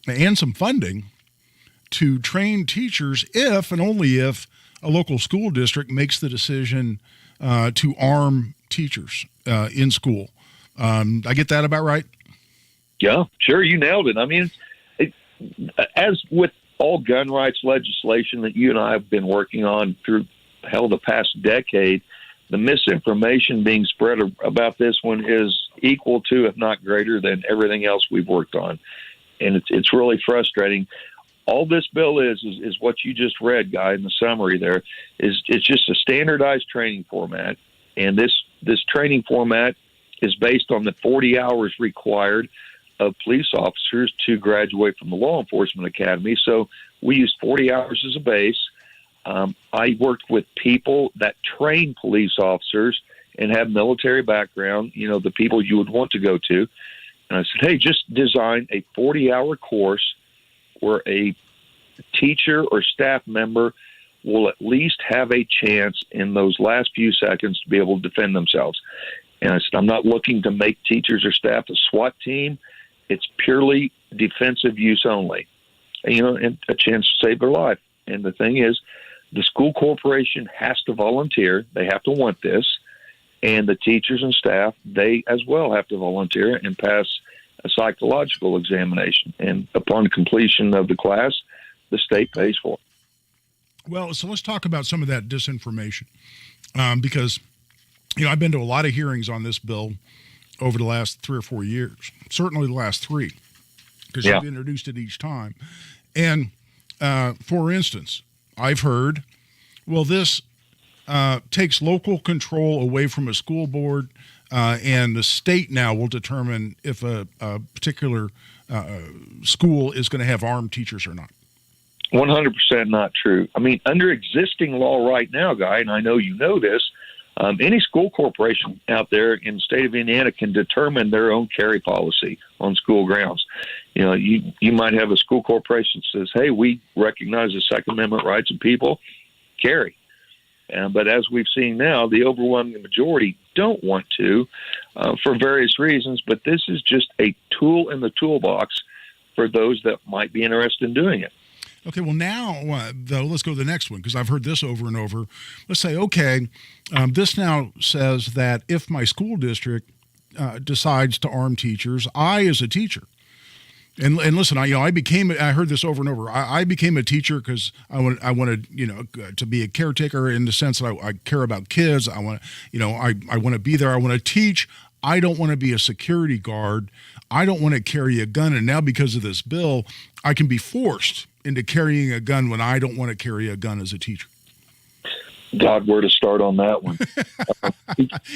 and some funding to train teachers if and only if a local school district makes the decision to arm teachers in school. I get that about right? Yeah, sure. You nailed it. I mean, as with all gun rights legislation that you and I have been working on through the past decade, the misinformation being spread about this one is equal to, if not greater than, everything else we've worked on. And it's really frustrating. All this bill is what you just read, Guy, in the summary there, is it's just a standardized training format. And this training format is based on the 40 hours required of police officers to graduate from the law enforcement academy. So we used 40 hours as a base. I worked with people that train police officers and have military background, you know, the people you would want to go to. And I said, hey, just design a 40-hour course where a teacher or staff member will at least have a chance in those last few seconds to be able to defend themselves. And I said, I'm not looking to make teachers or staff a SWAT team. It's purely defensive use only, you know, and a chance to save their life. And the thing is, the school corporation has to volunteer. They have to want this. And the teachers and staff, they as well have to volunteer and pass a psychological examination. And upon completion of the class, the state pays for it. Well, so let's talk about some of that disinformation, because, I've been to a lot of hearings on this bill over the last 3 or 4 years, certainly the last 3, because you've introduced it each time. And for instance, I've heard, well, this takes local control away from a school board, and the state now will determine if a particular school is going to have armed teachers or not. 100% not true. I mean, under existing law right now, Guy, and I know you know this, any school corporation out there in the state of Indiana can determine their own carry policy on school grounds. You might have a school corporation that says, hey, we recognize the Second Amendment rights of people, carry. But as we've seen now, the overwhelming majority don't want to for various reasons. But this is just a tool in the toolbox for those that might be interested in doing it. Okay, well, now, though, let's go to the next one, because I've heard this over and over. Let's say, okay, this now says that if my school district decides to arm teachers, I, as a teacher, and listen, I heard this over and over. I became a teacher because I wanted, to be a caretaker in the sense that I care about kids. I want to be there. I want to teach. I don't want to be a security guard. I don't want to carry a gun. And now because of this bill, I can be forced into carrying a gun when I don't want to carry a gun as a teacher. God, where to start on that one?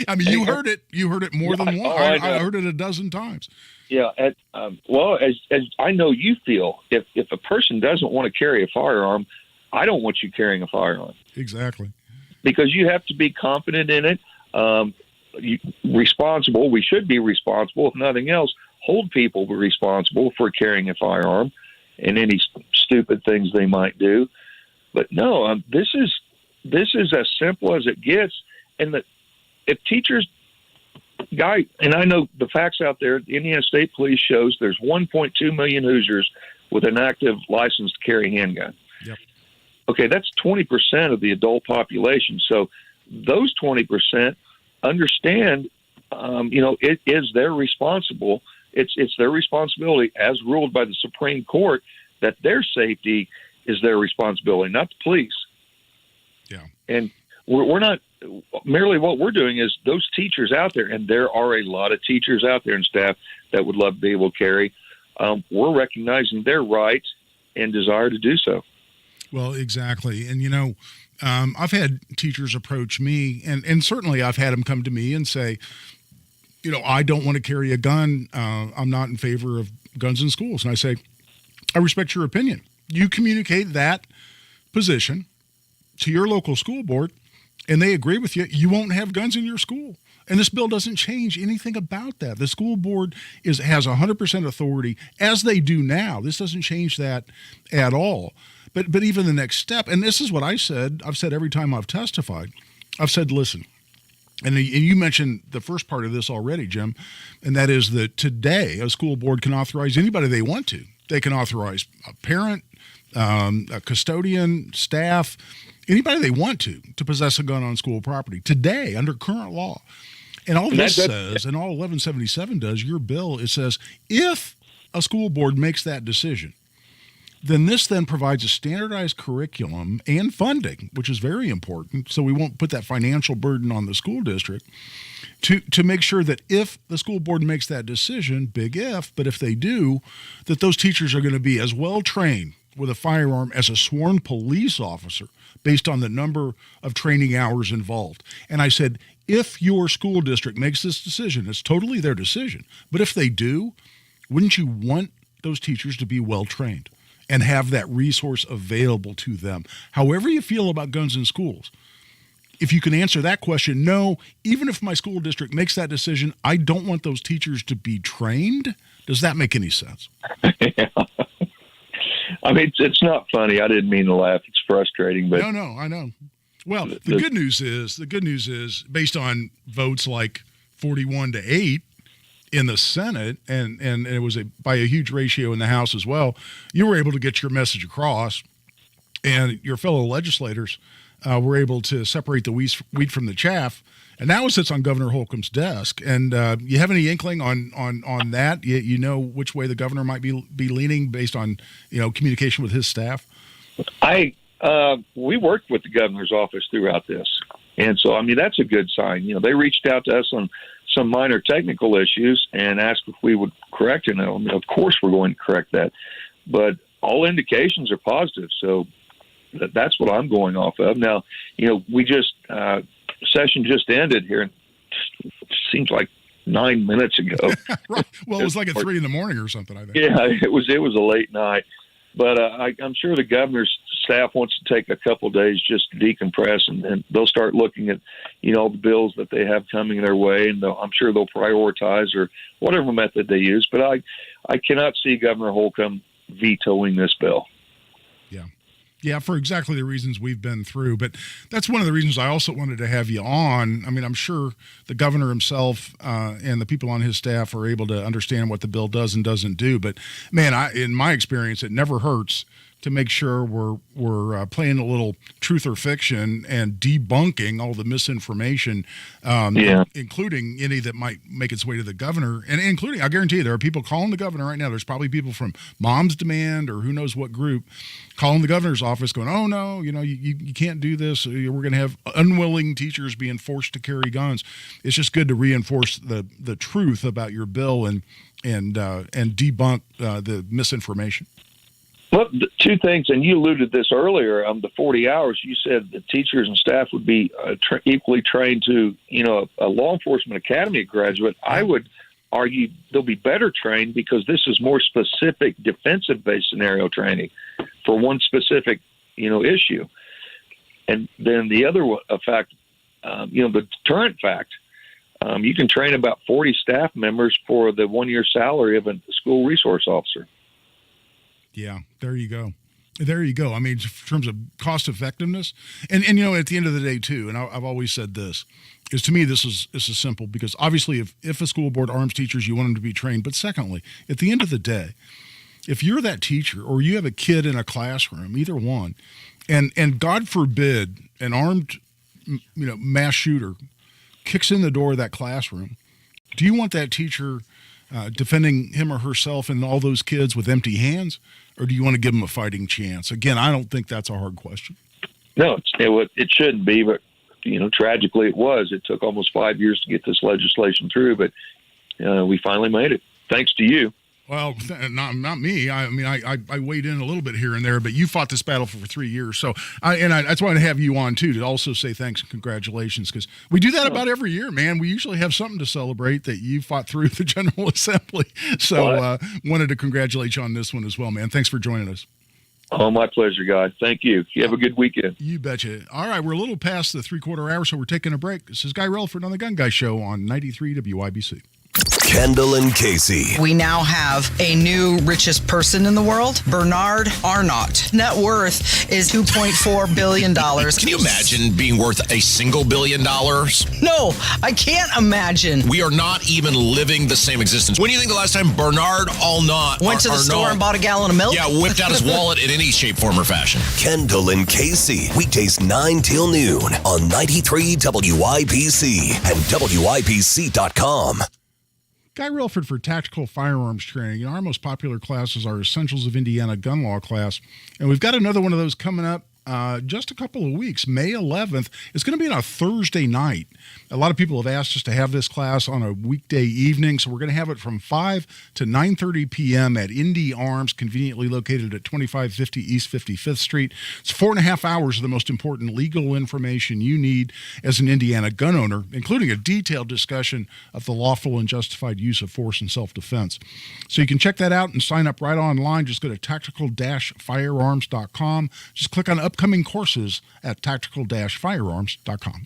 I mean, you heard it. You heard it more than once. I heard it a dozen times. Yeah. Well, as I know you feel, if a person doesn't want to carry a firearm, I don't want you carrying a firearm. Exactly. Because you have to be confident in it. Responsible. We should be responsible. If nothing else, hold people responsible for carrying a firearm and any stupid things they might do. But no, this is as simple as it gets. And if teachers, Guy, and I know the facts out there, the Indiana State Police shows there's 1.2 million Hoosiers with an active license to carry a handgun. Yep. Okay, that's 20% of the adult population. So those 20% understand, it is their responsible. It's their responsibility, as ruled by the Supreme Court, that their safety is their responsibility, not the police. Yeah. And we're not merely, what we're doing is those teachers out there, and there are a lot of teachers out there and staff that would love to be able to carry. We're recognizing their right and desire to do so. Well, exactly. And, I've had teachers approach me, and certainly I've had them come to me and say, I don't want to carry a gun. I'm not in favor of guns in schools. And I say, I respect your opinion. You communicate that position to your local school board, and they agree with you, you won't have guns in your school. And this bill doesn't change anything about that. The school board has 100% authority, as they do now. This doesn't change that at all. But even the next step, and this is what I've said every time I've testified, I've said, listen, and you mentioned the first part of this already, Jim, and that is that today a school board can authorize anybody they want to. They can authorize a parent, a custodian, staff, anybody they want to possess a gun on school property today under current law. And all this says, and all 1177 does, your bill, it says, if a school board makes that decision, then this then provides a standardized curriculum and funding, which is very important, so we won't put that financial burden on the school district, to make sure that if the school board makes that decision, big if, but if they do, that those teachers are going to be as well trained with a firearm as a sworn police officer based on the number of training hours involved. And I said, if your school district makes this decision, it's totally their decision, but if they do, wouldn't you want those teachers to be well trained and have that resource available to them? However you feel about guns in schools, if you can answer that question, no, even if my school district makes that decision, I don't want those teachers to be trained. Does that make any sense? Yeah. I mean, it's not funny. I didn't mean to laugh. It's frustrating, but no, I know. Well, the good news is based on votes like 41-8 in the Senate, and it was by a huge ratio in the House as well, you were able to get your message across, and your fellow legislators were able to separate the wheat from the chaff. And now it sits on Governor Holcomb's desk. And you have any inkling on that? You know which way the governor might be leaning based on communication with his staff? We worked with the governor's office throughout this, and so I mean that's a good sign. They reached out to us on some minor technical issues and asked if we would correct it. Of course, we're going to correct that, but all indications are positive. So that's what I'm going off of. Now, we just session just ended here. It seems like 9 minutes ago. Right. Well, it was like at 3 a.m. or something, I think. Yeah, it was a late night. But I'm sure the governor's staff wants to take a couple of days just to decompress, and they'll start looking at, all the bills that they have coming their way, and I'm sure they'll prioritize or whatever method they use. But I cannot see Governor Holcomb vetoing this bill. Yeah, for exactly the reasons we've been through. But that's one of the reasons I also wanted to have you on. I mean, I'm sure the governor himself and the people on his staff are able to understand what the bill does and doesn't do. But, man, in my experience, it never hurts to make sure we're playing a little truth or fiction and debunking all the misinformation, including any that might make its way to the governor. And including, I guarantee you, there are people calling the governor right now. There's probably people from Mom's Demand or who knows what group calling the governor's office going, oh, no, you can't do this. We're going to have unwilling teachers being forced to carry guns. It's just good to reinforce the truth about your bill and debunk the misinformation. Well, two things, and you alluded this earlier, the 40 hours, you said the teachers and staff would be equally trained to, a law enforcement academy graduate. I would argue they'll be better trained because this is more specific defensive-based scenario training for one specific, issue. And then the other fact, the deterrent fact, you can train about 40 staff members for the 1-year salary of a school resource officer. Yeah, there you go. There you go. I mean, in terms of cost effectiveness, and at the end of the day too, and I've always said this, is to me this is simple because obviously if a school board arms teachers, you want them to be trained. But secondly, at the end of the day, if you're that teacher or you have a kid in a classroom, either one, and God forbid an armed mass shooter kicks in the door of that classroom, do you want that teacher defending him or herself and all those kids with empty hands, or do you want to give them a fighting chance? Again, I don't think that's a hard question. No, it shouldn't be, but tragically it was. It took almost 5 years to get this legislation through, but we finally made it. Thanks to you. Well, not me. I mean, I weighed in a little bit here and there, but you fought this battle for 3 years. So, that's why I have you on, too, to also say thanks and congratulations, because we do that about every year, man. We usually have something to celebrate that you fought through the General Assembly. So, wanted to congratulate you on this one as well, man. Thanks for joining us. Oh, my pleasure, God. Thank you. You have a good weekend. You betcha. All right, we're a little past the 3/4 hour, so we're taking a break. This is Guy Relford on The Gun Guy Show on 93 WIBC. Kendall and Casey. We now have a new richest person in the world, Bernard Arnault. Net worth is $2.4 billion. Can you imagine being worth $1 billion? No, I can't imagine. We are not even living the same existence. When do you think the last time Bernard Arnault went to the store and bought a gallon of milk? Yeah, whipped out his wallet in any shape, form, or fashion. Kendall and Casey, weekdays 9 till noon on 93 WIBC and WIBC.com. Guy Relford for Tactical Firearms Training. Our most popular classes are Essentials of Indiana Gun Law class, and we've got another one of those coming up just a couple of weeks. May 11th. It's going to be on a Thursday night. A lot of people have asked us to have this class on a weekday evening, so we're going to have it from 5 to 9:30 p.m. at Indy Arms, conveniently located at 2550 East 55th Street. It's 4.5 hours of the most important legal information you need as an Indiana gun owner, including a detailed discussion of the lawful and justified use of force in self-defense. So you can check that out and sign up right online. Just go to tactical-firearms.com. Just click on upcoming courses at tactical-firearms.com.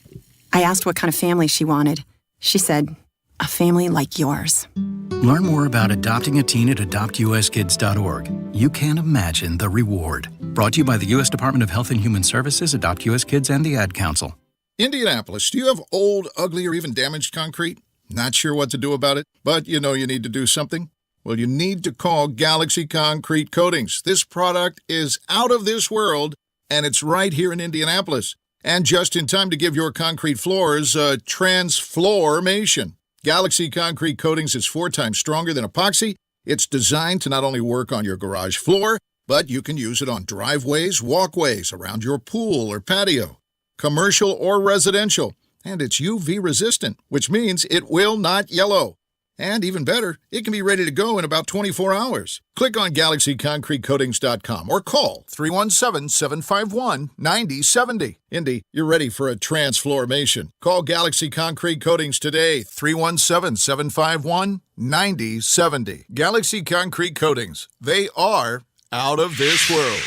I asked what kind of family she wanted. She said, a family like yours. Learn more about adopting a teen at adoptuskids.org. You can't imagine the reward. Brought to you by the U.S. Department of Health and Human Services, Adopt U.S. Kids, and the Ad Council. Indianapolis, do you have old, ugly, or even damaged concrete? Not sure what to do about it, but you know you need to do something? Well, you need to call Galaxy Concrete Coatings. This product is out of this world, and it's right here in Indianapolis. And just in time to give your concrete floors a transformation. Galaxy Concrete Coatings is 4 times stronger than epoxy. It's designed to not only work on your garage floor, but you can use it on driveways, walkways, around your pool or patio, commercial or residential. And it's UV resistant, which means it will not yellow. And even better, it can be ready to go in about 24 hours. Click on GalaxyConcreteCoatings.com or call 317-751-9070. Indy, you're ready for a transformation. Call Galaxy Concrete Coatings today, 317-751-9070. Galaxy Concrete Coatings. They are out of this world.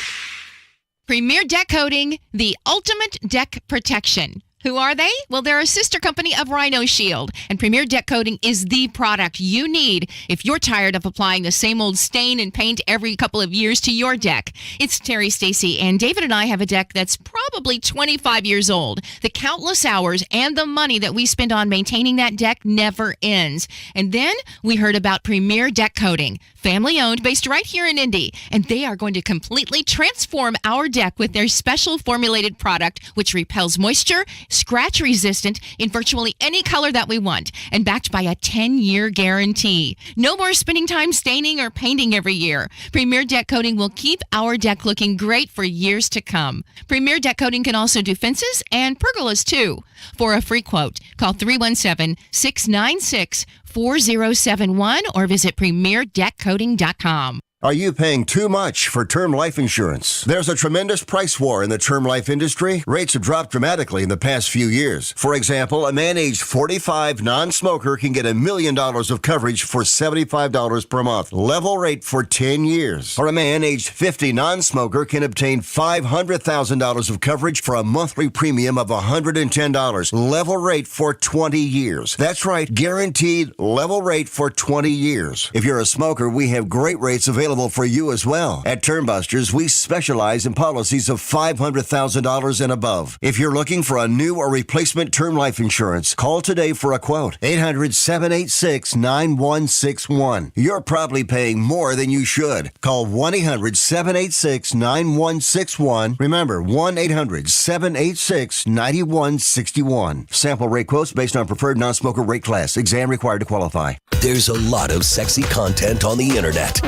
Premier Deck Coating, the ultimate deck protection. Who are they? Well, they're a sister company of Rhino Shield, and Premier Deck Coating is the product you need if you're tired of applying the same old stain and paint every couple of years to your deck. It's Terry, Stacy, and David and I have a deck that's probably 25 years old. The countless hours and the money that we spend on maintaining that deck never ends. And then we heard about Premier Deck Coating, family-owned, based right here in Indy, and they are going to completely transform our deck with their special formulated product, which repels moisture, scratch resistant in virtually any color that we want, and backed by a 10-year guarantee. No more spending time staining or painting every year. Premier Deck Coating will keep our deck looking great for years to come. Premier Deck Coating can also do fences and pergolas too. For a free quote, call 317-696-4071 or visit premierdeckcoating.com. Are you paying too much for term life insurance? There's a tremendous price war in the term life industry. Rates have dropped dramatically in the past few years. For example, a man aged 45 non-smoker can get $1 million of coverage for $75 per month. Level rate for 10 years. Or a man aged 50 non-smoker can obtain $500,000 of coverage for a monthly premium of $110. Level rate for 20 years. That's right, guaranteed level rate for 20 years. If you're a smoker, we have great rates available for you as well. At Termbusters, we specialize in policies of $500,000 and above. If you're looking for a new or replacement term life insurance, call today for a quote. 800-786-9161. You're probably paying more than you should. Call 1-800-786-9161. Remember, 1-800-786-9161. Sample rate quotes based on preferred non-smoker rate class. Exam required to qualify. There's a lot of sexy content on the internet.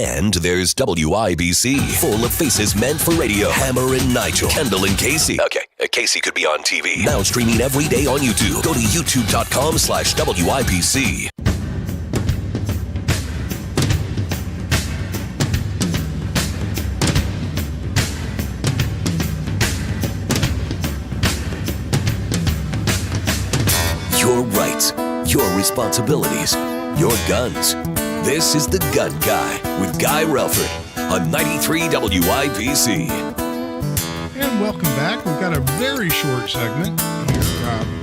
And there's WIBC, full of faces meant for radio. Hammer and Nigel, Kendall and Casey. Okay, Casey could be on TV. Now streaming every day on YouTube. Go to youtube.com/WIBC. Your rights, your responsibilities, your guns. This is The Gun Guy with Guy Relford on 93 WIBC. And welcome back. We've got a very short segment here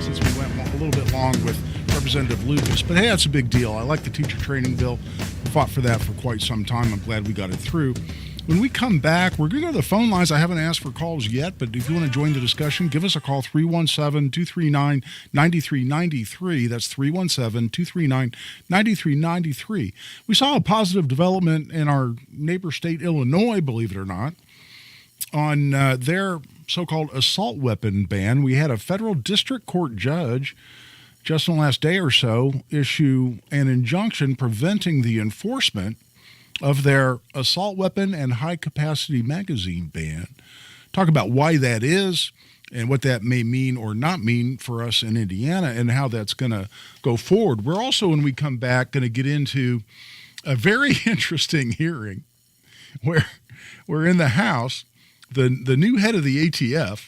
since we went a little bit long with Representative Lucas. But hey, that's a big deal. I like the teacher training bill. We fought for that for quite some time. I'm glad we got it through. When we come back, we're going to go to the phone lines. I haven't asked for calls yet, but if you want to join the discussion, give us a call, 317-239-9393. That's 317-239-9393. We saw a positive development in our neighbor state, Illinois, believe it or not, on their so-called assault weapon ban. We had a federal district court judge just in the last day or so issue an injunction preventing the enforcement of their assault weapon and high-capacity magazine ban. Talk about why that is and what that may mean or not mean for us in Indiana and how that's going to go forward. We're also, when we come back, going to get into a very interesting hearing where in the House, the new head of the ATF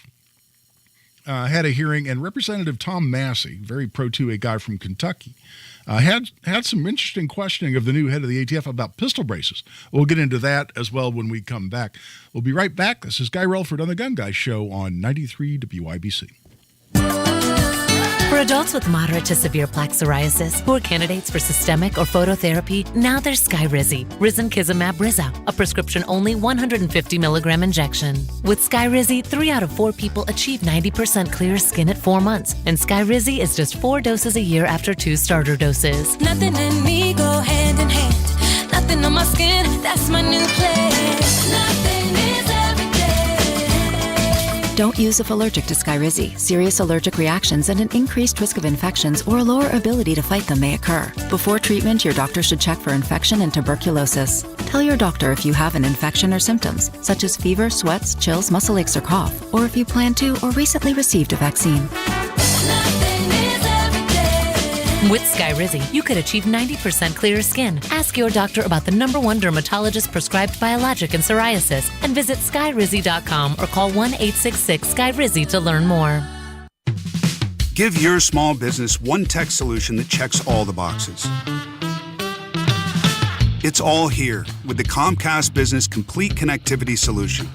had a hearing, and Representative Tom Massey, very pro-2A guy from Kentucky, had some interesting questioning of the new head of the ATF about pistol braces. We'll get into that as well when we come back. We'll be right back. This is Guy Relford on The Gun Guy Show on 93 WIBC. For adults with moderate to severe plaque psoriasis who are candidates for systemic or phototherapy, now there's Skyrizi, Risankizumab Rizza, a prescription-only 150 milligram injection. With Skyrizi, 3 out of 4 people achieve 90% clear skin at 4 months, and Skyrizi is just 4 doses a year after 2 starter doses. Nothing and me go hand in hand. Nothing on my skin, that's my new plan. Nothing is every day. Don't use if allergic to Skyrizi. Serious allergic reactions and an increased risk of infections or a lower ability to fight them may occur. Before treatment, your doctor should check for infection and tuberculosis. Tell your doctor if you have an infection or symptoms, such as fever, sweats, chills, muscle aches, or cough, or if you plan to or recently received a vaccine. With Skyrizi, you could achieve 90% clearer skin. Ask your doctor about the #1 dermatologist prescribed biologic in psoriasis and visit skyrizi.com or call 1-866-SKYRIZI to learn more. Give your small business one tech solution that checks all the boxes. It's all here with the Comcast Business Complete Connectivity Solution.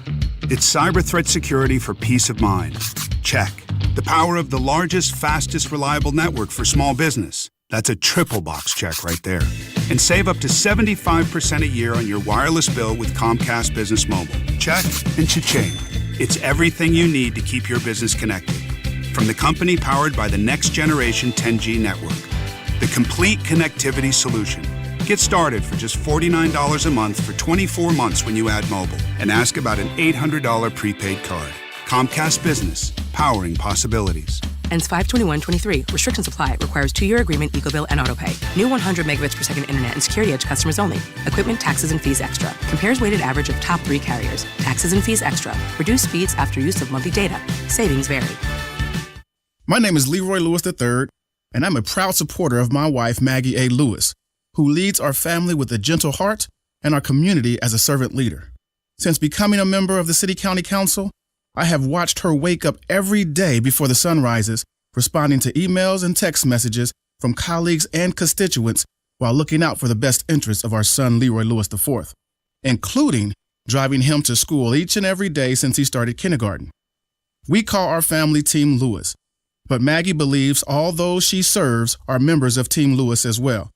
It's cyber threat security for peace of mind. Check. The power of the largest, fastest, reliable network for small business. That's a triple box check right there. And save up to 75% a year on your wireless bill with Comcast Business Mobile. Check and cha-ching. It's everything you need to keep your business connected. From the company powered by the next generation 10G network. The complete connectivity solution. Get started for just $49 a month for 24 months when you add mobile. And ask about an $800 prepaid card. Comcast Business, powering possibilities. Ends 5/21/23. Restrictions apply. Requires 2-year agreement, EcoBill, and AutoPay. New 100 megabits per second internet and security edge customers only. Equipment, taxes, and fees extra. Compares weighted average of top 3 carriers. Taxes and fees extra. Reduced speeds after use of monthly data. Savings vary. My name is Leroy Lewis III, and I'm a proud supporter of my wife, Maggie A. Lewis, who leads our family with a gentle heart and our community as a servant leader. Since becoming a member of the City County Council, I have watched her wake up every day before the sun rises, responding to emails and text messages from colleagues and constituents while looking out for the best interests of our son, Leroy Lewis IV, including driving him to school each and every day since he started kindergarten. We call our family Team Lewis, but Maggie believes all those she serves are members of Team Lewis as well.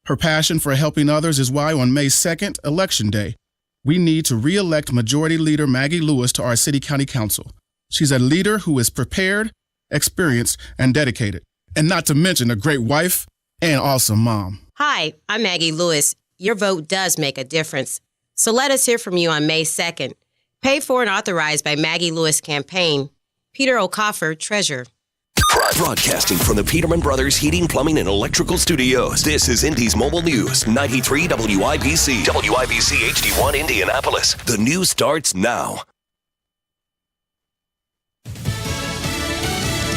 Her passion for helping others is why on May 2nd, Election Day, we need to re-elect Majority Leader Maggie Lewis to our City County Council. She's a leader who is prepared, experienced, and dedicated, and not to mention a great wife and awesome mom. Hi, I'm Maggie Lewis. Your vote does make a difference. So let us hear from you on May 2nd. Paid for and authorized by Maggie Lewis Campaign. Peter O'Coffer, Treasurer. Broadcasting from the Peterman Brothers Heating, Plumbing, and Electrical Studios, this is Indy's Mobile News, 93 WIBC. WIBC HD1 Indianapolis. The news starts now.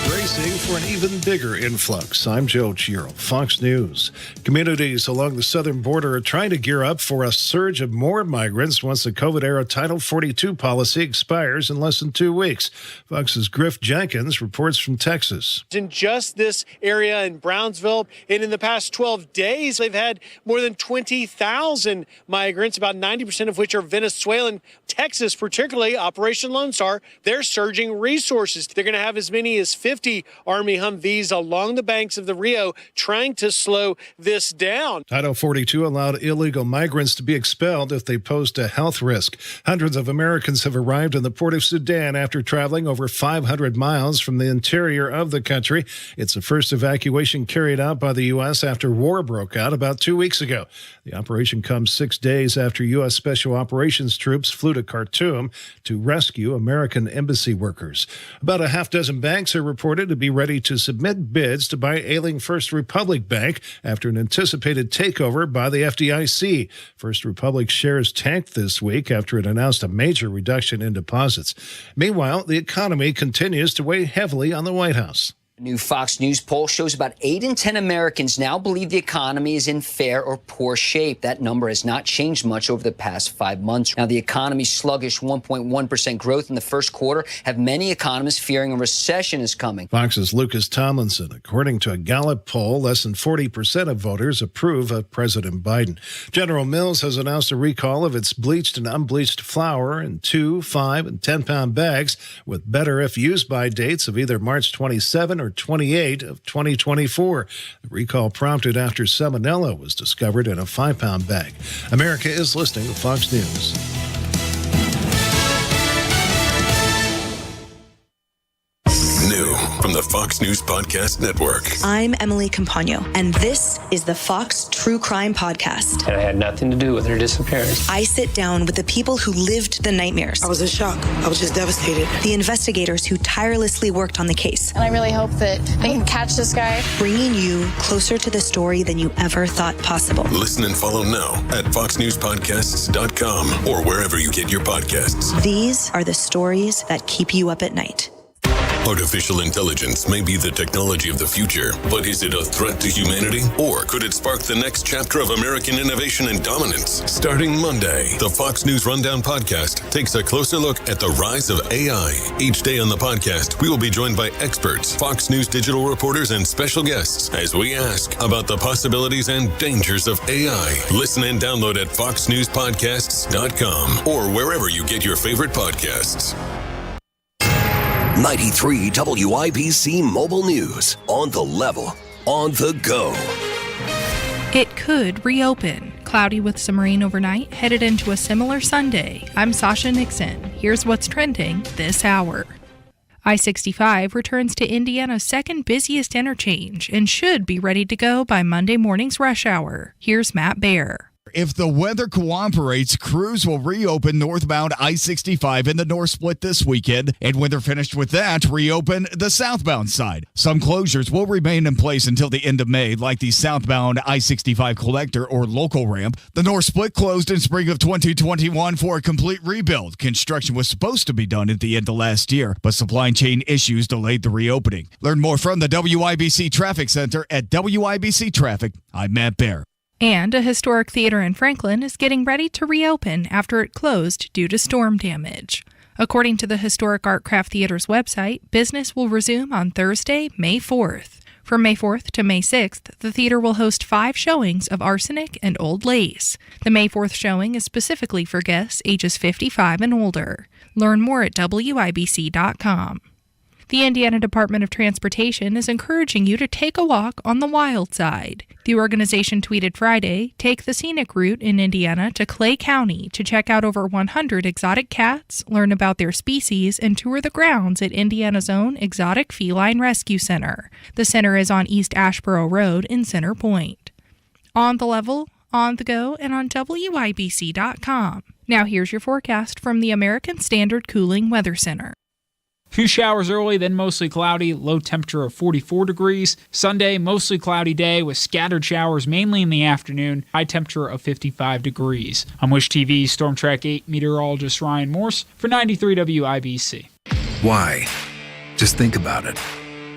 Bracing for an even bigger influx. I'm Joe Giro, Fox News. Communities along the southern border are trying to gear up for a surge of more migrants once the COVID-era Title 42 policy expires in less than 2 weeks. Fox's Griff Jenkins reports from Texas. In just this area in Brownsville, and in the past 12 days, they've had more than 20,000 migrants, about 90% of which are Venezuelan. Texas, particularly Operation Lone Star, they're surging resources. They're going to have as many as 50 Army Humvees along the banks of the Rio trying to slow this down. Title 42 allowed illegal migrants to be expelled if they posed a health risk. Hundreds of Americans have arrived in the port of Sudan after traveling over 500 miles from the interior of the country. It's the first evacuation carried out by the U.S. after war broke out about 2 weeks ago. The operation comes 6 days after U.S. Special Operations troops flew to Khartoum to rescue American embassy workers. About a half dozen banks are reported to be ready to submit bids to buy ailing First Republic Bank after an anticipated takeover by the FDIC. First Republic shares tanked this week after it announced a major reduction in deposits. Meanwhile, the economy continues to weigh heavily on the White House. A new Fox News poll shows about 8 in 10 Americans now believe the economy is in fair or poor shape. That number has not changed much over the past 5 months. Now, the economy's sluggish 1.1% growth in the first quarter have many economists fearing a recession is coming. Fox's Lucas Tomlinson. According to a Gallup poll, less than 40% of voters approve of President Biden. General Mills has announced a recall of its bleached and unbleached flour in 2, 5, and 10-pound bags with better if used by dates of either March 27 or 28 of 2024. The recall prompted after salmonella was discovered in a 5-pound bag. America is listening to Fox News. new from the Fox News Podcast Network. I'm Emily Campagno, and this is the Fox True Crime Podcast. And I had nothing to do with her disappearance. I sit down with the people who lived the nightmares. I was in shock. I was just devastated. The investigators who tirelessly worked on the case. And I really hope that they can catch this guy. Bringing you closer to the story than you ever thought possible. Listen and follow now at foxnewspodcasts.com or wherever you get your podcasts. These are the stories that keep you up at night. Artificial intelligence may be the technology of the future, but is it a threat to humanity? Or could it spark the next chapter of American innovation and dominance? Starting Monday, the Fox News Rundown podcast takes a closer look at the rise of AI. Each day on the podcast, we will be joined by experts, Fox News digital reporters, and special guests as we ask about the possibilities and dangers of AI. Listen and download at foxnewspodcasts.com or wherever you get your favorite podcasts. 93 WIBC Mobile News. On the level, on the go. It could reopen. Cloudy with some rain overnight, headed into a similar Sunday. I'm Sasha Nixon. Here's what's trending this hour. I-65 returns to Indiana's second busiest interchange and should be ready to go by Monday morning's rush hour. Here's Matt Baer. If the weather cooperates, crews will reopen northbound I-65 in the North Split this weekend, and when they're finished with that, reopen the southbound side. Some closures will remain in place until the end of May, like the southbound I-65 collector or local ramp. The North Split closed in spring of 2021 for a complete rebuild. Construction was supposed to be done at the end of last year, but supply chain issues delayed the reopening. Learn more from the WIBC Traffic Center at WIBC Traffic. I'm Matt Baer. And a historic theater in Franklin is getting ready to reopen after it closed due to storm damage. According to the Historic Art Craft Theater's website, business will resume on Thursday, May 4th. From May 4th to May 6th, the theater will host 5 showings of Arsenic and Old Lace. The May 4th showing is specifically for guests ages 55 and older. Learn more at WIBC.com. The Indiana Department of Transportation is encouraging you to take a walk on the wild side. The organization tweeted Friday, "Take the scenic route in Indiana to Clay County to check out over 100 exotic cats, learn about their species, and tour the grounds at Indiana's own Exotic Feline Rescue Center." The center is on East Ashboro Road in Center Point. On the level, on the go, and on WIBC.com. Now here's your forecast from the American Standard Cooling Weather Center. Few showers early, then mostly cloudy, low temperature of 44 degrees. Sunday, mostly cloudy day with scattered showers mainly in the afternoon, high temperature of 55 degrees. I'm Wish TV's Storm Track 8 meteorologist Ryan Morse for 93 WIBC. Why? Just think about it.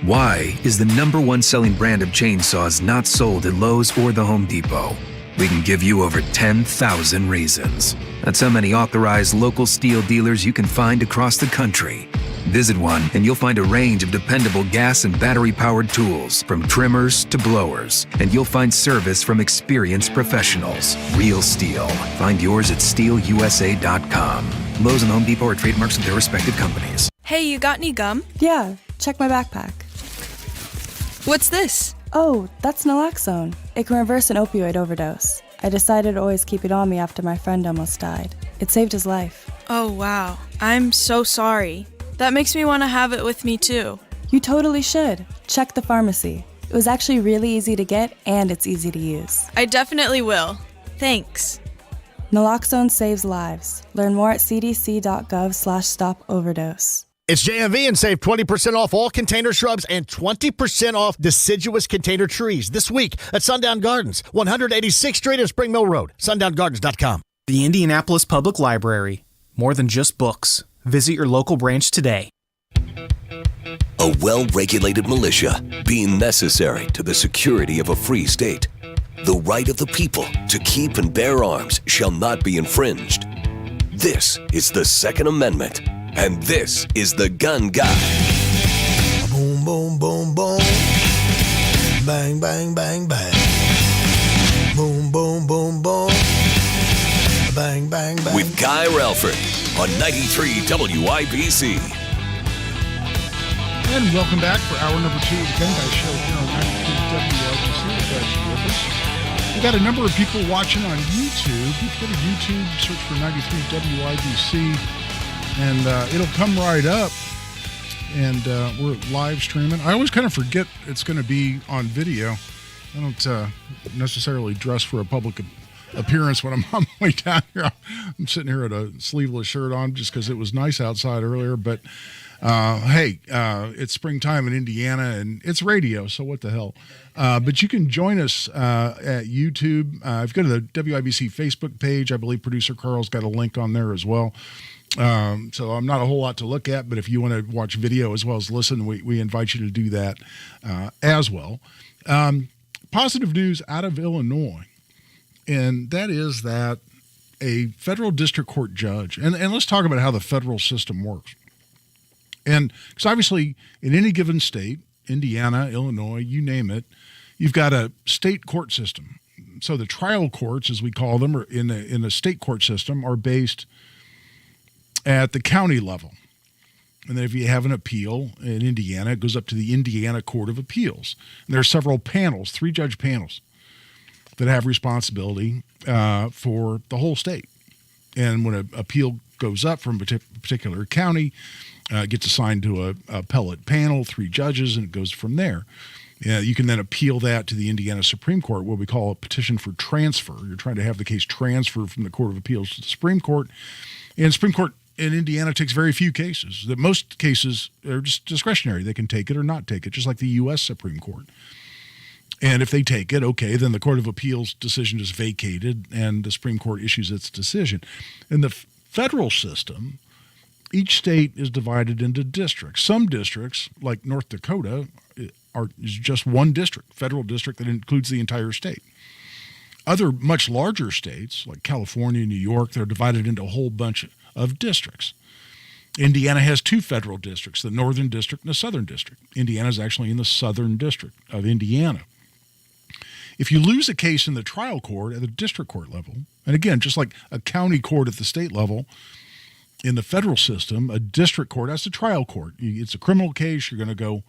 Why is the #1 selling brand of chainsaws not sold at Lowe's or the Home Depot? We can give you over 10,000 reasons. That's how many authorized local steel dealers you can find across the country. Visit one and you'll find a range of dependable gas and battery-powered tools, from trimmers to blowers. And you'll find service from experienced professionals. Real STIHL. Find yours at stihlusa.com. Lowe's and Home Depot are trademarks of their respective companies. Hey, you got any gum? Yeah, check my backpack. What's this? Oh, that's naloxone. It can reverse an opioid overdose. I decided to always keep it on me after my friend almost died. It saved his life. Oh, wow. I'm so sorry. That makes me want to have it with me, too. You totally should. Check the pharmacy. It was actually really easy to get, and it's easy to use. I definitely will. Thanks. Naloxone saves lives. Learn more at cdc.gov/stop-overdose. It's JMV and save 20% off all container shrubs and 20% off deciduous container trees this week at Sundown Gardens, 186th Street and Spring Mill Road, sundowngardens.com. The Indianapolis Public Library. More than just books. Visit your local branch today. A well-regulated militia being necessary to the security of a free state. The right of the people to keep and bear arms shall not be infringed. This is the Second Amendment, and this is the Gun Guy. Boom, boom, boom, boom. Bang, bang, bang, bang. Boom, boom, boom, boom. Bang, bang, bang. With Guy Relford on 93 WIBC. And welcome back for hour number 2 of the Gun Guy Show here on 93 WIBC. Glad you're with us. We've got a number of people watching on YouTube. You can go to YouTube, search for 93 WIBC, and it'll come right up. and we're live streaming. I always kind of forget it's going to be on video. I don't necessarily dress for a public appearance when I'm on my way down here. I'm sitting here with a sleeveless shirt on just because it was nice outside earlier. But hey, it's springtime in Indiana, and it's radio, so what the hell? But you can join us at YouTube. If you go to the WIBC Facebook page, I believe producer Carl's got a link on there as well. So I'm not a whole lot to look at, but if you want to watch video as well as listen, we invite you to do that as well. Positive news out of Illinois, and that is that a federal district court judge, and let's talk about how the federal system works. And because obviously in any given state, Indiana, Illinois, you name it, you've got a state court system. So the trial courts, as we call them, in the state court system, are based at the county level. And then if you have an appeal in Indiana, it goes up to the Indiana Court of Appeals. And there are several panels, 3-judge panels, that have responsibility for the whole state. And when an appeal goes up from a particular county, it gets assigned to a appellate panel, 3 judges, and it goes from there. You can then appeal that to the Indiana Supreme Court, what we call a petition for transfer. You're trying to have the case transferred from the Court of Appeals to the Supreme Court. And the Supreme Court in Indiana takes very few cases. That most cases are just discretionary. They can take it or not take it, just like the U.S. Supreme Court. And if they take it, okay, then the Court of Appeals decision is vacated and the Supreme Court issues its decision. In the federal system, each state is divided into districts. Some districts, like North Dakota, is just one district, federal district that includes the entire state. Other much larger states, like California, New York, they're divided into a whole bunch of districts. Indiana has 2 federal districts, the Northern District and the Southern District. Indiana is actually in the Southern District of Indiana. If you lose a case in the trial court at the district court level, and again, just like a county court at the state level, in the federal system, a district court, that's a trial court. It's a criminal case. You're going to go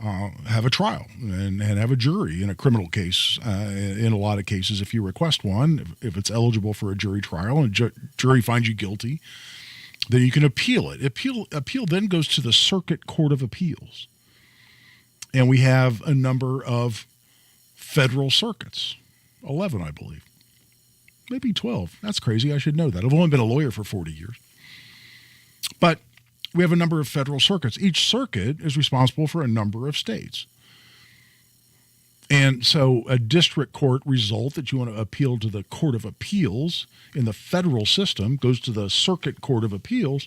have a trial and have a jury in a criminal case. In a lot of cases, if you request one, if it's eligible for a jury trial and a jury finds you guilty, then you can appeal it. Appeal then goes to the Circuit Court of Appeals. And we have a number of federal circuits, 11, I believe. Maybe 12. That's crazy. I should know that. I've only been a lawyer for 40 years. But we have a number of federal circuits. Each circuit is responsible for a number of states. And so a district court result that you want to appeal to the Court of Appeals in the federal system goes to the Circuit Court of Appeals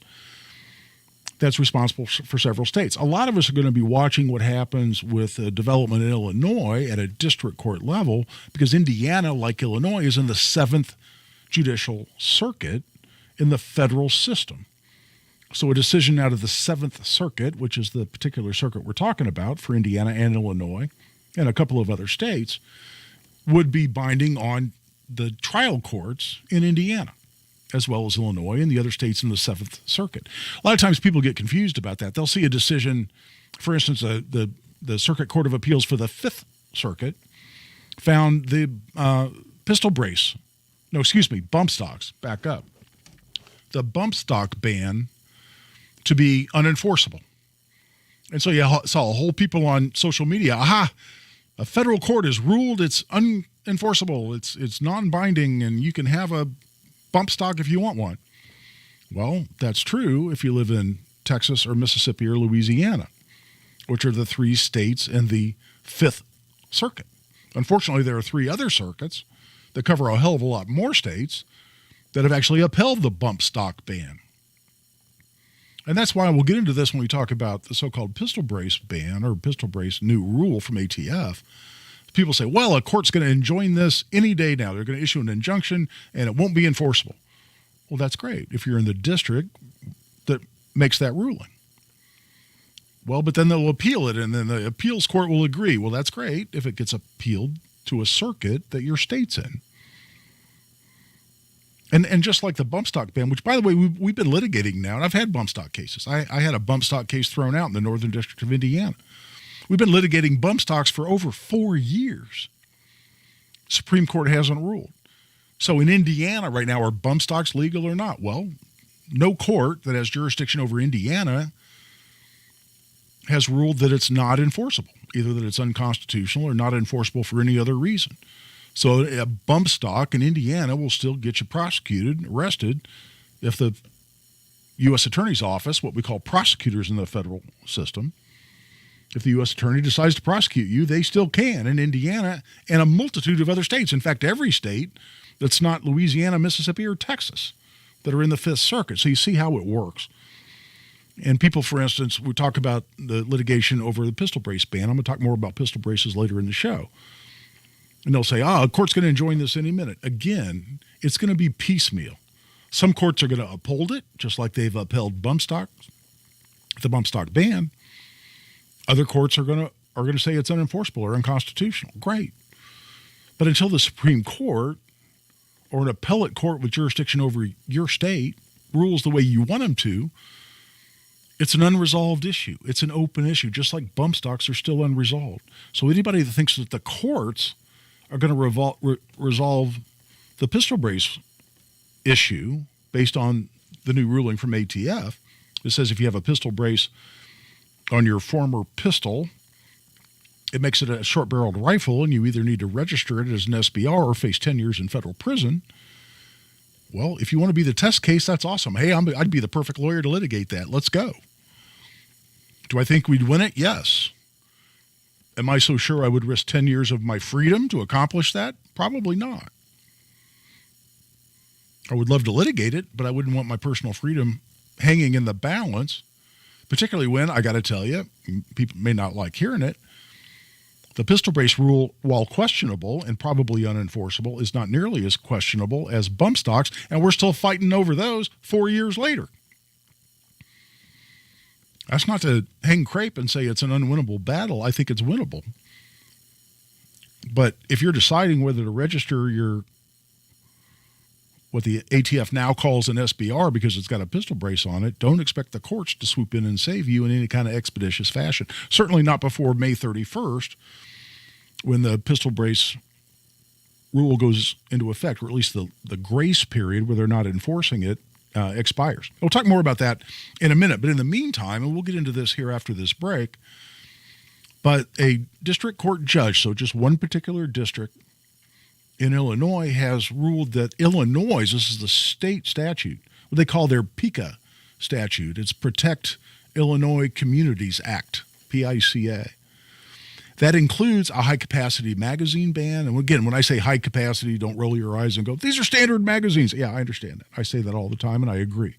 that's responsible for several states. A lot of us are going to be watching what happens with development in Illinois at a district court level because Indiana, like Illinois, is in the 7th Judicial Circuit in the federal system. So a decision out of the 7th Circuit, which is the particular circuit we're talking about for Indiana and Illinois and a couple of other states, would be binding on the trial courts in Indiana, as well as Illinois and the other states in the 7th Circuit. A lot of times people get confused about that. They'll see a decision, for instance, the Circuit Court of Appeals for the 5th Circuit found the bump stocks, back up. The bump stock ban to be unenforceable. And so you saw a whole people on social media, a federal court has ruled it's unenforceable, it's non-binding, and you can have a bump stock if you want one. Well, that's true if you live in Texas or Mississippi or Louisiana, which are the 3 states in the 5th Circuit. Unfortunately, there are 3 other circuits that cover a hell of a lot more states that have actually upheld the bump stock ban. And that's why we'll get into this when we talk about the so-called pistol brace ban or pistol brace new rule from ATF. People say, well, a court's going to enjoin this any day now. They're going to issue an injunction and it won't be enforceable. Well, that's great if you're in the district that makes that ruling. Well, but then they'll appeal it and then the appeals court will agree. Well, that's great if it gets appealed to a circuit that your state's in. And just like the bump stock ban, which, by the way, we've been litigating now, and I've had bump stock cases. I had a bump stock case thrown out in the Northern District of Indiana. We've been litigating bump stocks for over 4 years. Supreme Court hasn't ruled. So in Indiana right now, are bump stocks legal or not? Well, no court that has jurisdiction over Indiana has ruled that it's not enforceable, either that it's unconstitutional or not enforceable for any other reason. So a bump stock in Indiana will still get you prosecuted, arrested, if the U.S. Attorney's Office, what we call prosecutors in the federal system, if the U.S. Attorney decides to prosecute you, they still can in Indiana and a multitude of other states. In fact, every state that's not Louisiana, Mississippi, or Texas that are in the Fifth Circuit. So you see how it works. And people, for instance, we talk about the litigation over the pistol brace ban. I'm going to talk more about pistol braces later in the show. And they'll say, a court's going to enjoin this any minute. Again, it's going to be piecemeal. Some courts are going to uphold it, just like they've upheld the bump stock ban. Other courts are going to say it's unenforceable or unconstitutional. Great. But until the Supreme Court or an appellate court with jurisdiction over your state rules the way you want them to, it's an unresolved issue. It's an open issue, just like bump stocks are still unresolved. So anybody that thinks that the courts are going to resolve the pistol brace issue based on the new ruling from ATF, it says if you have a pistol brace on your former pistol, it makes it a short-barreled rifle, and you either need to register it as an SBR or face 10 years in federal prison. Well, if you want to be the test case, that's awesome. Hey, I'd be the perfect lawyer to litigate that. Let's go. Do I think we'd win it? Yes. Am I so sure I would risk 10 years of my freedom to accomplish that? Probably not. I would love to litigate it, but I wouldn't want my personal freedom hanging in the balance, particularly when, I got to tell you, people may not like hearing it, the pistol brace rule, while questionable and probably unenforceable, is not nearly as questionable as bump stocks, and we're still fighting over those 4 years later. That's not to hang crepe and say it's an unwinnable battle. I think it's winnable. But if you're deciding whether to register your, what the ATF now calls an SBR because it's got a pistol brace on it, don't expect the courts to swoop in and save you in any kind of expeditious fashion. Certainly not before May 31st, when the pistol brace rule goes into effect, or at least the grace period where they're not enforcing it expires. We'll talk more about that in a minute, but in the meantime, and we'll get into this here after this break, but a district court judge, so just one particular district in Illinois, has ruled that Illinois, this is the state statute, what they call their PICA statute. It's Protect Illinois Communities Act, PICA. That includes a high-capacity magazine ban. And again, when I say high capacity, don't roll your eyes and go, these are standard magazines. Yeah, I understand that. I say that all the time, and I agree.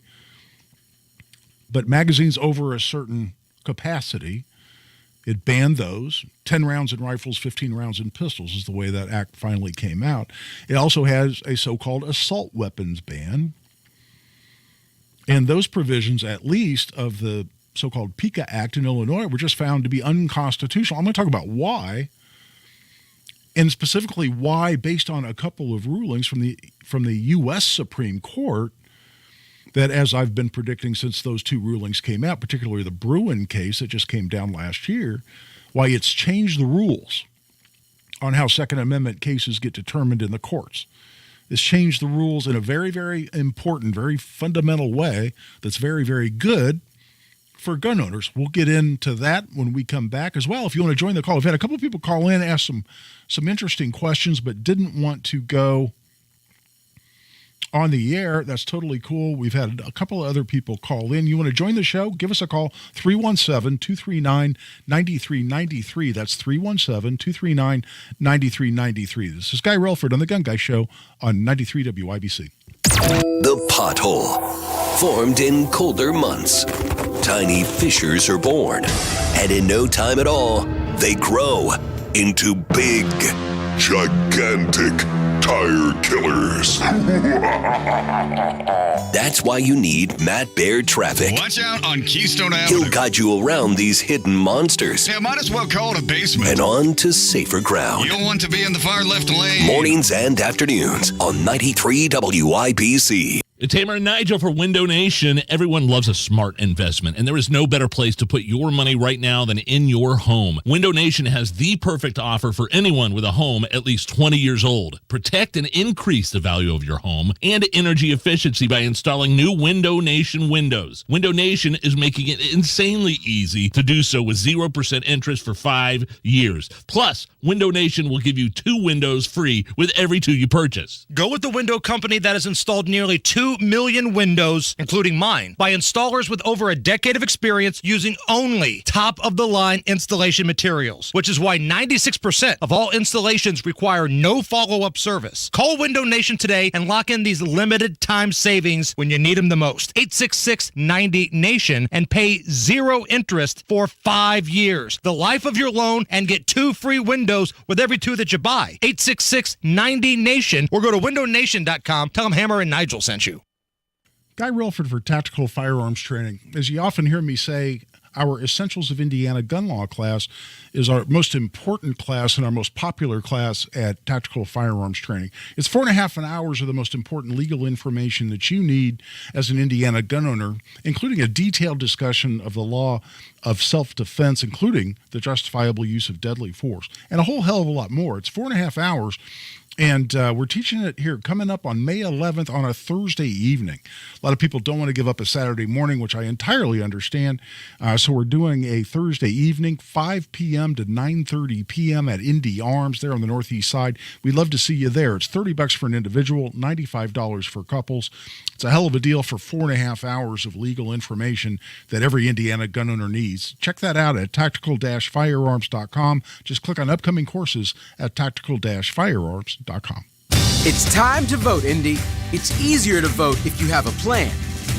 But magazines over a certain capacity, it banned those. 10 rounds in rifles, 15 rounds in pistols is the way that act finally came out. It also has a so-called assault weapons ban. And those provisions, at least, of the so-called PICA Act in Illinois, were just found to be unconstitutional. I'm going to talk about why, and specifically why, based on a couple of rulings from the U.S. Supreme Court, that, as I've been predicting since those two rulings came out, particularly the Bruin case that just came down last year, why it's changed the rules on how Second Amendment cases get determined in the courts. It's changed the rules in a very, very important, very fundamental way that's very, very good for gun owners. We'll get into that when we come back as well. If you want to join the call, we've had a couple of people call in, ask some interesting questions, but didn't want to go on the air. That's totally cool. We've had a couple of other people call in. You want to join the show? Give us a call, 317-239-9393. That's 317-239-9393. This is Guy Relford on The Gun Guy Show on 93 WIBC. The pothole, formed in colder months. Tiny fissures are born, and in no time at all, they grow into big, gigantic tire killers. That's why you need Matt Baird Traffic. Watch out on Keystone Avenue. He'll guide you around these hidden monsters. Yeah, might as well call it a basement. And on to safer ground. You don't want to be in the far left lane. Mornings and afternoons on 93 WIBC. Tamer and Nigel for Window Nation. Everyone loves a smart investment, and there is no better place to put your money right now than in your home. Window Nation has the perfect offer for anyone with a home at least 20 years old. Protect and increase the value of your home and energy efficiency by installing new Window Nation windows. Window Nation is making it insanely easy to do so with 0% interest for 5 years. Plus, Window Nation will give you 2 windows free with every 2 you purchase. Go with the window company that has installed nearly 2 million windows, including mine, by installers with over a decade of experience using only top-of-the-line installation materials, which is why 96% of all installations require no follow-up service. Call Window Nation today and lock in these limited-time savings when you need them the most. 866-90-NATION and pay 0 interest for 5 years. The life of your loan, and get 2 free windows with every 2 that you buy. 866-90-NATION or go to windownation.com. Tell them Hammer and Nigel sent you. Guy Relford for Tactical Firearms Training. As you often hear me say, our Essentials of Indiana Gun Law class is our most important class and our most popular class at Tactical Firearms Training. It's 4.5 hours of the most important legal information that you need as an Indiana gun owner, including a detailed discussion of the law of self-defense, including the justifiable use of deadly force, and a whole hell of a lot more. It's 4.5 hours. And we're teaching it here coming up on May 11th on a Thursday evening. A lot of people don't want to give up a Saturday morning, which I entirely understand. So we're doing a Thursday evening, 5 p.m. to 9:30 p.m. at Indy Arms there on the northeast side. We'd love to see you there. It's $30 for an individual, $95 for couples. It's a hell of a deal for 4.5 hours of legal information that every Indiana gun owner needs. Check that out at tactical-firearms.com. Just click on upcoming courses at tactical-firearms.com. It's time to vote, Indy. It's easier to vote if you have a plan.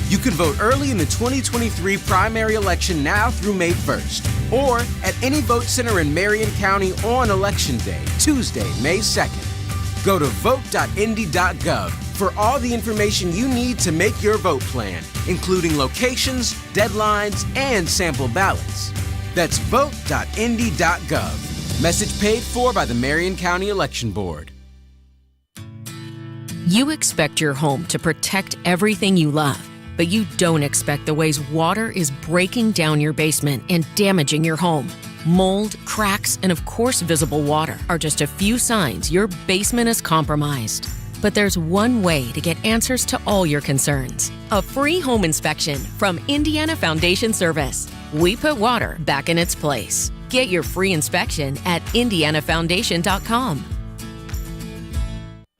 You can vote early in the 2023 primary election now through May 1st, or at any vote center in Marion County on Election Day, Tuesday, May 2nd. Go to vote.indy.gov for all the information you need to make your vote plan, including locations, deadlines, and sample ballots. That's vote.indy.gov. Message paid for by the Marion County Election Board. You expect your home to protect everything you love, but you don't expect the ways water is breaking down your basement and damaging your home. Mold, cracks, and of course visible water are just a few signs your basement is compromised. But there's one way to get answers to all your concerns. A free home inspection from Indiana Foundation Service. We put water back in its place. Get your free inspection at indianafoundation.com.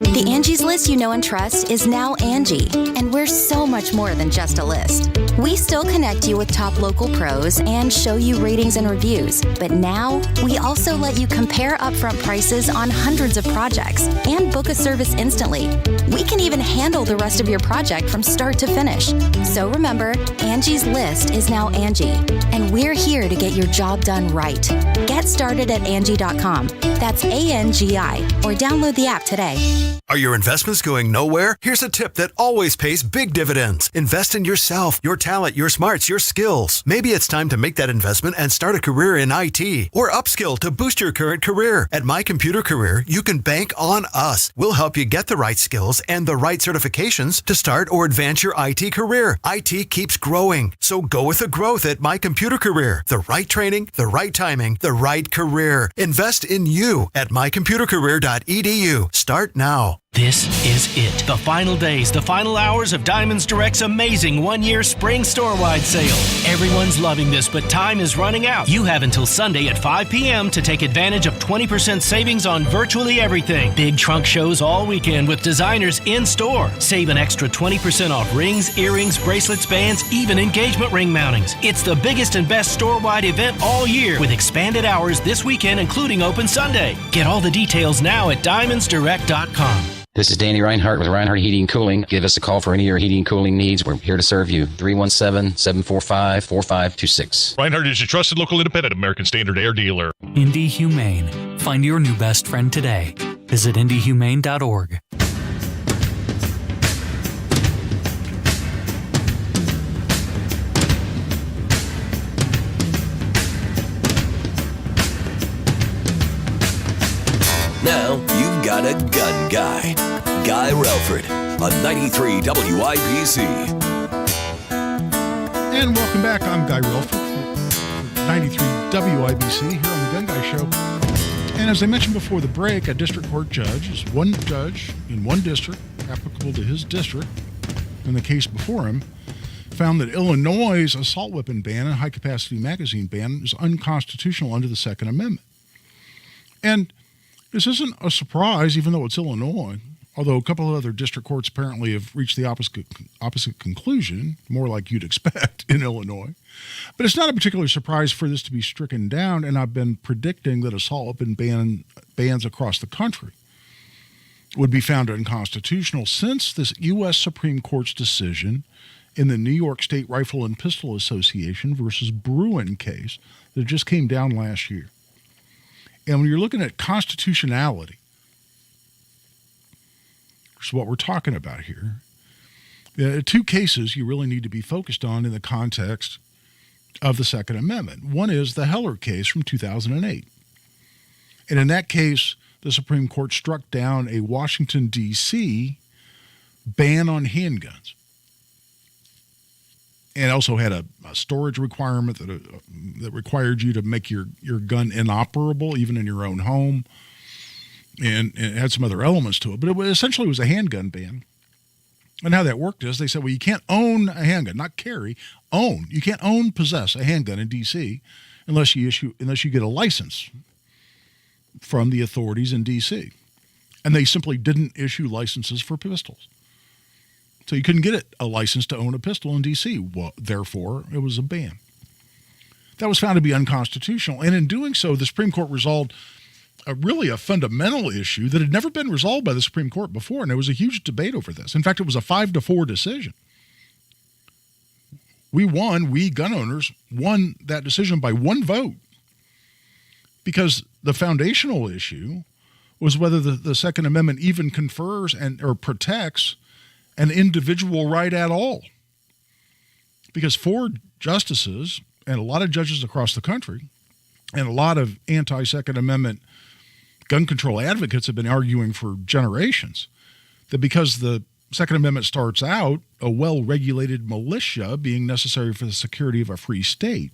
The Angie's List you know and trust is now Angie, and we're so much more than just a list. We still connect you with top local pros and show you ratings and reviews, but now we also let you compare upfront prices on hundreds of projects and book a service instantly. We can even handle the rest of your project from start to finish. So remember, Angie's List is now Angie, and we're here to get your job done right. Get started at Angie.com. That's ANGI, or download the app today. Are your investments going nowhere? Here's a tip that always pays big dividends. Invest in yourself, your talent, your smarts, your skills. Maybe it's time to make that investment and start a career in IT or upskill to boost your current career. At My Computer Career, you can bank on us. We'll help you get the right skills and the right certifications to start or advance your IT career. IT keeps growing, so go with the growth at My Computer Career. The right training, the right timing, the right career. Invest in you at mycomputercareer.edu. Start now. This is it. The final days, the final hours of Diamonds Direct's amazing one-year spring store-wide sale. Everyone's loving this, but time is running out. You have until Sunday at 5 p.m. to take advantage of 20% savings on virtually everything. Big trunk shows all weekend with designers in-store. Save an extra 20% off rings, earrings, bracelets, bands, even engagement ring mountings. It's the biggest and best store-wide event all year with expanded hours this weekend, including open Sunday. Get all the details now at diamondsdirect.com. This is Danny Reinhardt with Reinhardt Heating and Cooling. Give us a call for any of your heating and cooling needs. We're here to serve you. 317-745-4526. Reinhardt is your trusted local independent American Standard Air dealer. Indy Humane. Find your new best friend today. Visit indyhumane.org. Now you've got a gun guy. Guy Relford. on 93 WIBC. And welcome back. I'm Guy Relford for 93 WIBC here on the Gun Guy Show. And as I mentioned before the break, a district court judge is one judge in one district, applicable to his district, in the case before him, found that Illinois' assault weapon ban and high-capacity magazine ban is unconstitutional under the Second Amendment. And this isn't a surprise, even though it's Illinois, although a couple of other district courts apparently have reached the opposite conclusion, more like you'd expect in Illinois. But it's not a particular surprise for this to be stricken down, and I've been predicting that assault weapon bans across the country would be found unconstitutional since this U.S. Supreme Court's decision in the New York State Rifle and Pistol Association versus Bruin case that just came down last year. And when you're looking at constitutionality, which is what we're talking about here, two cases you really need to be focused on in the context of the Second Amendment. One is the Heller case from 2008. And in that case, the Supreme Court struck down a Washington, D.C. ban on handguns. And also had a storage requirement that required you to make your gun inoperable, even in your own home. And it had some other elements to it. But it essentially was a handgun ban. And how that worked is they said, well, you can't own a handgun, not carry, own. You can't possess a handgun in D.C. unless you get a license from the authorities in D.C. And they simply didn't issue licenses for pistols. So you couldn't get a license to own a pistol in D.C. Well, therefore, it was a ban. That was found to be unconstitutional. And in doing so, the Supreme Court resolved a fundamental issue that had never been resolved by the Supreme Court before, and there was a huge debate over this. In fact, it was a 5-4 decision. We gun owners won that decision by one vote because the foundational issue was whether the Second Amendment even confers or protects an individual right at all. Because 4 justices and a lot of judges across the country and a lot of anti-Second Amendment gun control advocates have been arguing for generations that because the Second Amendment starts out a well-regulated militia being necessary for the security of a free state,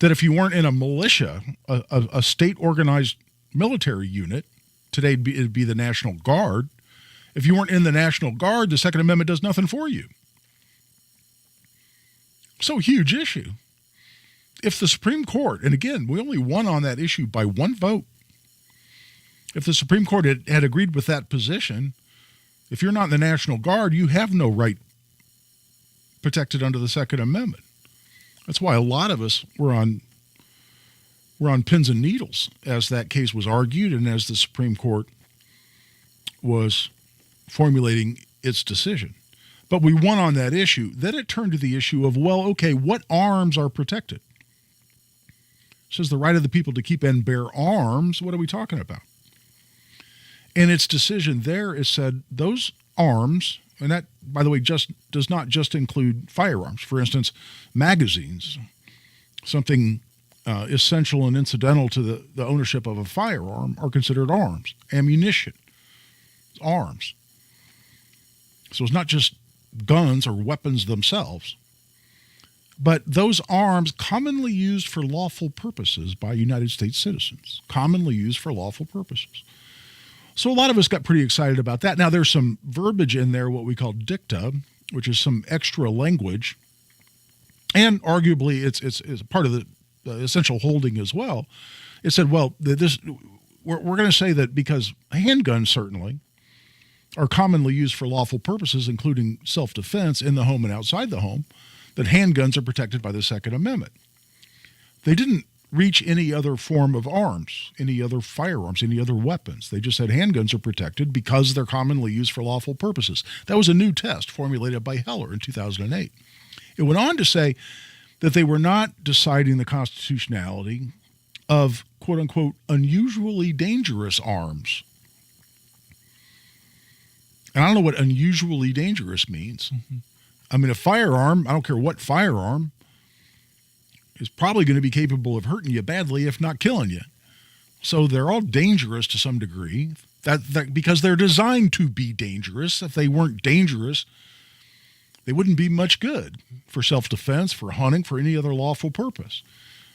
that if you weren't in a militia, a state-organized military unit, today it'd be the National Guard, if you weren't in the National Guard, the Second Amendment does nothing for you. So huge issue. If the Supreme Court, and again, we only won on that issue by one vote, if the Supreme Court had agreed with that position, if you're not in the National Guard, you have no right protected under the Second Amendment. That's why a lot of us were on pins and needles as that case was argued and as the Supreme Court was formulating its decision. But we won on that issue. Then it turned to the issue of, well, okay, what arms are protected? It says the right of the people to keep and bear arms. What are we talking about? In its decision there, it said those arms, and that, by the way, just does not just include firearms. For instance, magazines, something essential and incidental to the ownership of a firearm, are considered arms. Ammunition, arms. So it's not just guns or weapons themselves, but those arms commonly used for lawful purposes by United States citizens, commonly used for lawful purposes. So a lot of us got pretty excited about that. Now, there's some verbiage in there, what we call dicta, which is some extra language, and arguably it's part of the essential holding as well. It said, well, we're going to say that because handguns certainly are commonly used for lawful purposes, including self-defense in the home and outside the home, that handguns are protected by the Second Amendment. They didn't reach any other form of arms, any other firearms, any other weapons. They just said handguns are protected because they're commonly used for lawful purposes. That was a new test formulated by Heller in 2008. It went on to say that they were not deciding the constitutionality of, quote-unquote, unusually dangerous arms. And I don't know what unusually dangerous means. I mean, a firearm, I don't care what firearm, is probably going to be capable of hurting you badly, if not killing you. So they're all dangerous to some degree. That because they're designed to be dangerous. If they weren't dangerous, they wouldn't be much good for self-defense, for hunting, for any other lawful purpose.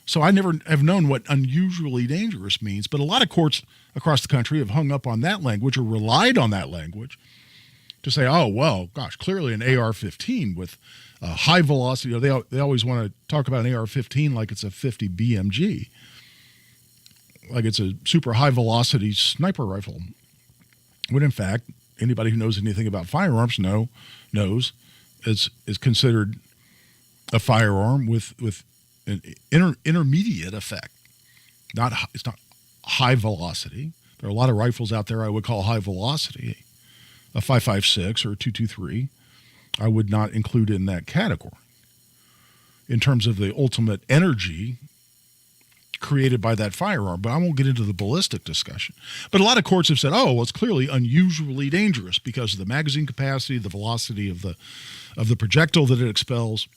So I never have known what unusually dangerous means, but a lot of courts across the country have hung up on that language or relied on that language to say, oh, well, gosh, clearly an AR-15 with high velocity. They always want to talk about an AR-15 like it's a 50 BMG, like it's a super high velocity sniper rifle. When in fact, anybody who knows anything about firearms knows is considered a firearm with an intermediate effect. It's not high velocity. There are a lot of rifles out there I would call high velocity. A 5.56 or a 2.23, I would not include in that category. In terms of the ultimate energy created by that firearm, but I won't get into the ballistic discussion. But a lot of courts have said, oh, well, it's clearly unusually dangerous because of the magazine capacity, the velocity of the projectile that it expels.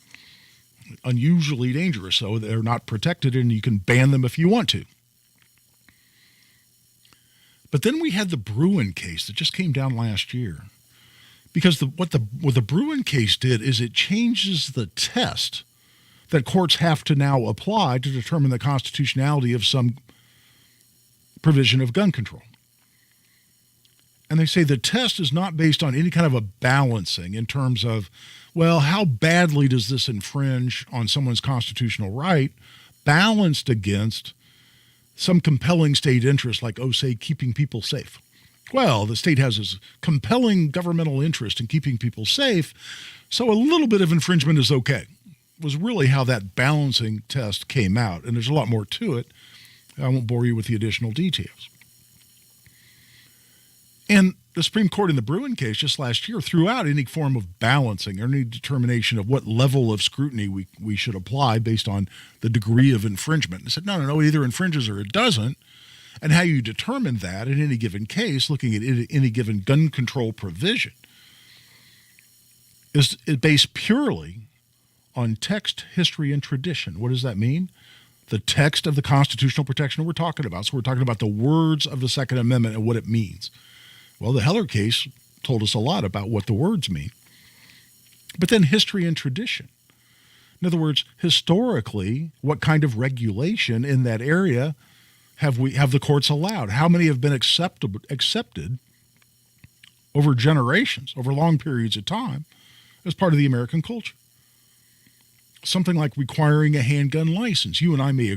Unusually dangerous, so they're not protected and you can ban them if you want to. But then we had the Bruin case that just came down last year. Because what the Bruin case did is it changes the test that courts have to now apply to determine the constitutionality of some provision of gun control. And they say the test is not based on any kind of a balancing in terms of, well, how badly does this infringe on someone's constitutional right, balanced against some compelling state interest like, say, keeping people safe. Well, the state has this compelling governmental interest in keeping people safe, so a little bit of infringement is okay. Was really how that balancing test came out, and there's a lot more to it. I won't bore you with the additional details. And the Supreme Court in the Bruin case just last year threw out any form of balancing or any determination of what level of scrutiny we should apply based on the degree of infringement. And said, no, it either infringes or it doesn't. And how you determine that in any given case, looking at any given gun control provision, is based purely on text, history, and tradition. What does that mean? The text of the constitutional protection we're talking about. So we're talking about the words of the Second Amendment and what it means. Well, the Heller case told us a lot about what the words mean. But then history and tradition. In other words, historically, what kind of regulation in that area have the courts allowed? How many have been accepted over generations, over long periods of time, as part of the American culture? Something like requiring a handgun license. You and I may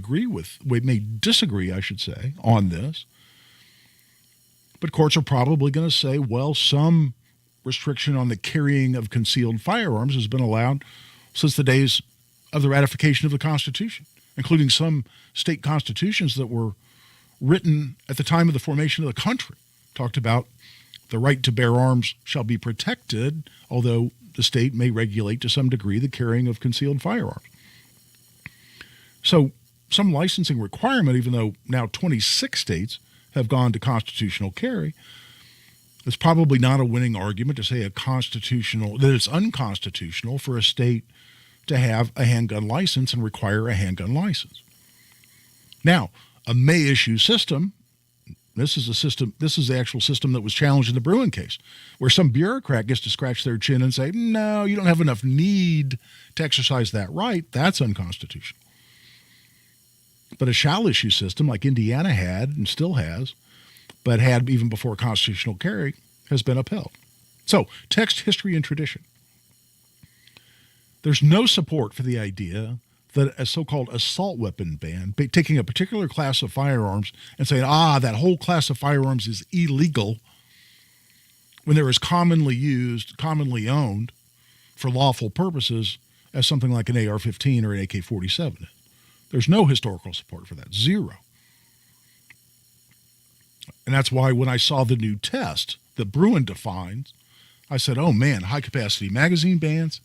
disagree, I should say, on this. But courts are probably going to say, well, some restriction on the carrying of concealed firearms has been allowed since the days of the ratification of the Constitution, including some state constitutions that were written at the time of the formation of the country. Talked about the right to bear arms shall be protected, although the state may regulate to some degree the carrying of concealed firearms. So some licensing requirement, even though now 26 states have gone to constitutional carry, it's probably not a winning argument to say that it's unconstitutional for a state to have a handgun license and require a handgun license. Now, a may issue system, this is the actual system that was challenged in the Bruin case, where some bureaucrat gets to scratch their chin and say, no, you don't have enough need to exercise that right. That's unconstitutional. But a shall issue system like Indiana had and still has, but had even before constitutional carry, has been upheld. So, text, history, and tradition. There's no support for the idea that a so-called assault weapon ban, taking a particular class of firearms and saying, that whole class of firearms is illegal when they're as commonly used, commonly owned for lawful purposes as something like an AR-15 or an AK-47. There's no historical support for that. Zero. And that's why when I saw the new test that Bruin defines, I said, oh man, high-capacity magazine bans,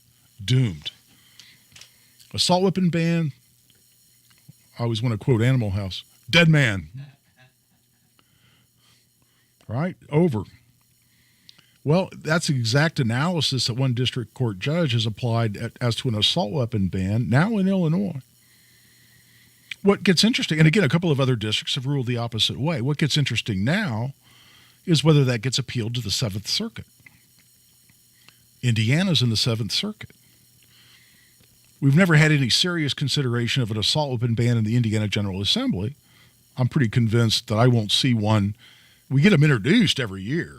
doomed. Assault weapon ban, I always want to quote Animal House, dead man. Right? Over. Well, that's the exact analysis that one district court judge has applied as to an assault weapon ban now in Illinois. What gets interesting, and again, a couple of other districts have ruled the opposite way. What gets interesting now is whether that gets appealed to the 7th Circuit. Indiana's in the 7th Circuit. We've never had any serious consideration of an assault weapon ban in the Indiana General Assembly. I'm pretty convinced that I won't see one. We get them introduced every year.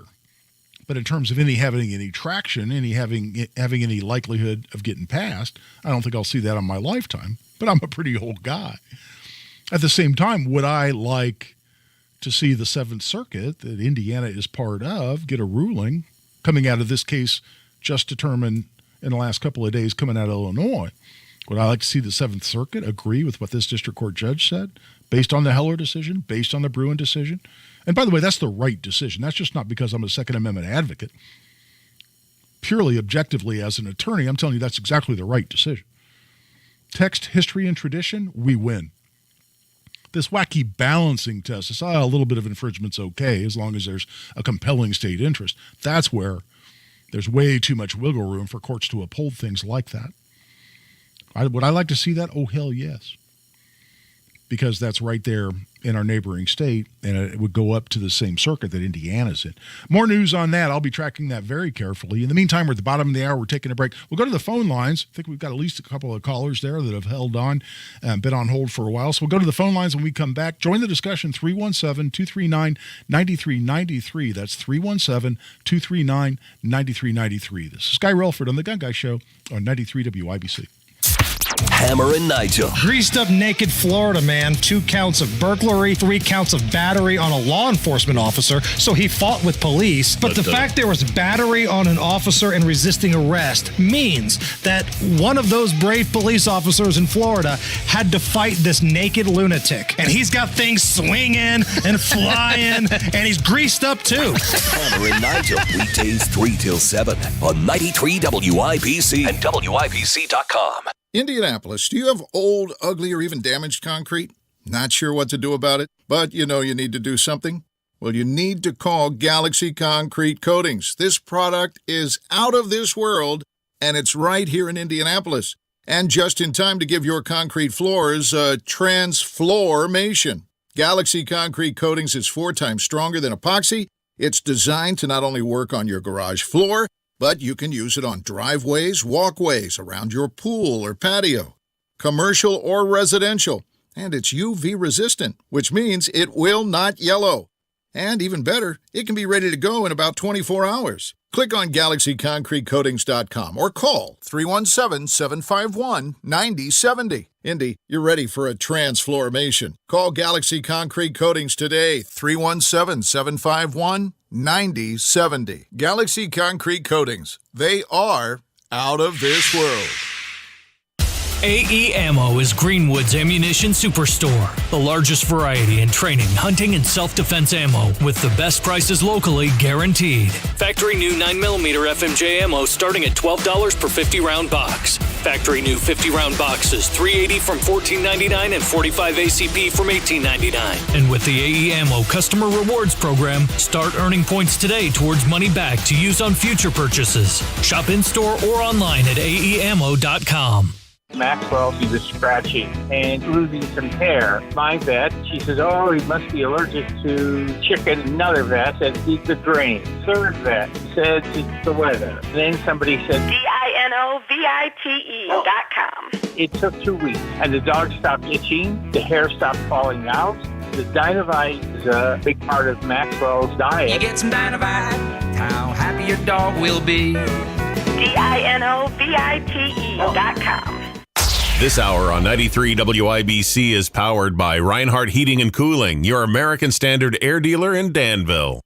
But in terms of having any traction, having any likelihood of getting passed, I don't think I'll see that on my lifetime. But I'm a pretty old guy. At the same time, would I like to see the 7th Circuit that Indiana is part of get a ruling coming out of this case just determined in the last couple of days coming out of Illinois? Would I like to see the 7th Circuit agree with what this district court judge said based on the Heller decision, based on the Bruin decision? And by the way, that's the right decision. That's just not because I'm a Second Amendment advocate. Purely objectively as an attorney, I'm telling you that's exactly the right decision. Text, history, and tradition, we win. This wacky balancing test is a little bit of infringement's okay as long as there's a compelling state interest. That's where there's way too much wiggle room for courts to uphold things like that. Would I like to see that? Oh, hell yes. Because that's right there in our neighboring state, and it would go up to the same circuit that Indiana's in. More news on that. I'll be tracking that very carefully. In the meantime, we're at the bottom of the hour. We're taking a break. We'll go to the phone lines. I think we've got at least a couple of callers there that have held on and been on hold for a while. So we'll go to the phone lines when we come back. Join the discussion, 317-239-9393. That's 317-239-9393. This is Guy Relford on The Gun Guy Show on 93 WIBC. Hammer and Nigel. Greased up naked Florida man, 2 counts of burglary, 3 counts of battery on a law enforcement officer, so he fought with police. But the fact there was battery on an officer and resisting arrest means that one of those brave police officers in Florida had to fight this naked lunatic. And he's got things swinging and flying, and he's greased up too. Hammer and Nigel, weekdays 3 till 7 on 93 WIBC and WIBC.com. Indianapolis, do you have old, ugly, or even damaged concrete? Not sure what to do about it, but you know you need to do something? Well, you need to call Galaxy Concrete Coatings. This product is out of this world, and it's right here in Indianapolis. And just in time to give your concrete floors a transformation. Galaxy Concrete Coatings is 4 times stronger than epoxy. It's designed to not only work on your garage floor, but you can use it on driveways, walkways, around your pool or patio, commercial or residential. And it's UV resistant, which means it will not yellow. And even better, it can be ready to go in about 24 hours. Click on GalaxyConcreteCoatings.com or call 317-751-9070. Indy, you're ready for a transformation. Call Galaxy Concrete Coatings today, 317-751-9070. Galaxy Concrete Coatings. They are out of this world. AE Ammo is Greenwood's ammunition superstore. The largest variety in training, hunting, and self-defense ammo with the best prices locally guaranteed. Factory new 9mm FMJ ammo starting at $12 per 50-round box. Factory new 50-round boxes, $380 from $14.99 and $45 ACP from $18.99. And with the AE Ammo Customer Rewards Program, start earning points today towards money back to use on future purchases. Shop in-store or online at aeammo.com. Maxwell, she was scratching and losing some hair. My vet, she says, oh, he must be allergic to chicken. Another vet said, eat the grain. Third vet said, it's the weather. And then somebody said, DINOVITE.com. It took 2 weeks, and the dog stopped itching. The hair stopped falling out. The Dinovite is a big part of Maxwell's diet. You get some Dinovite, how happy your dog will be. DINOVITE.com. This hour on 93 WIBC is powered by Reinhardt Heating and Cooling, your American Standard air dealer in Danville.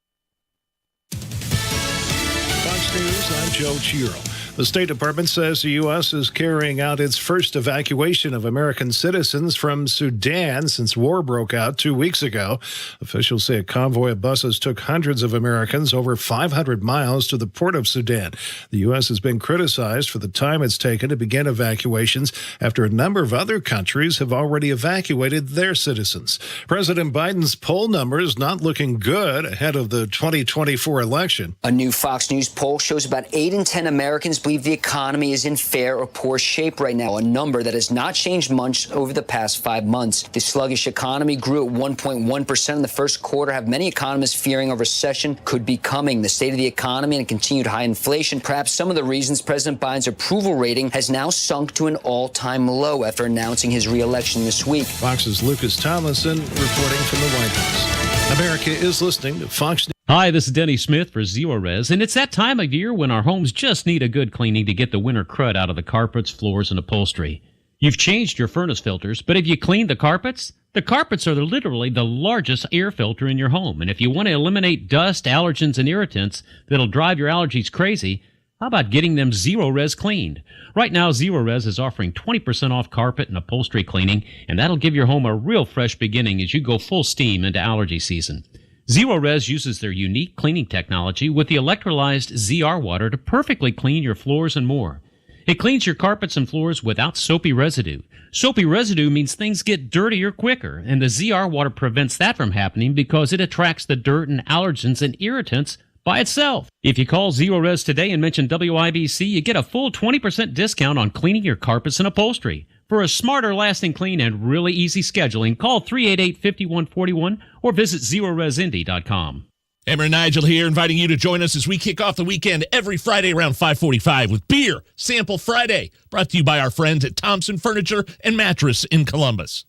Fox News, I'm Joe Chiro. The State Department says the U.S. is carrying out its first evacuation of American citizens from Sudan since war broke out 2 weeks ago. Officials say a convoy of buses took hundreds of Americans over 500 miles to the port of Sudan. The U.S. has been criticized for the time it's taken to begin evacuations after a number of other countries have already evacuated their citizens. President Biden's poll numbers not looking good ahead of the 2024 election. A new Fox News poll shows about 8 in 10 Americans believe the economy is in fair or poor shape right now, a number that has not changed much over the past 5 months. The sluggish economy grew at 1.1% in the first quarter, have many economists fearing a recession could be coming. The state of the economy and continued high inflation, perhaps some of the reasons President Biden's approval rating has now sunk to an all-time low after announcing his re-election this week. Fox's Lucas Tomlinson reporting from the White House. America is listening to Fox News. Hi, this is Denny Smith for Zero Res, and it's that time of year when our homes just need a good cleaning to get the winter crud out of the carpets, floors, and upholstery. You've changed your furnace filters, but have you cleaned the carpets? The carpets are literally the largest air filter in your home, and if you want to eliminate dust, allergens, and irritants that'll drive your allergies crazy, how about getting them Zero Res cleaned? Right now, Zero Res is offering 20% off carpet and upholstery cleaning, and that'll give your home a real fresh beginning as you go full steam into allergy season. Zero Res uses their unique cleaning technology with the electrolyzed ZR water to perfectly clean your floors and more. It cleans your carpets and floors without soapy residue. Soapy residue means things get dirtier quicker, and the ZR water prevents that from happening because it attracts the dirt and allergens and irritants by itself. If you call Zero Res today and mention WIBC, you get a full 20% discount on cleaning your carpets and upholstery. For a smarter lasting clean and really easy scheduling, call 388-5141 or visit ZeroResIndy.com. Emmer and Nigel here, inviting you to join us as we kick off the weekend every Friday around 5:45 with Beer Sample Friday, brought to you by our friends at Thompson Furniture and Mattress in Columbus.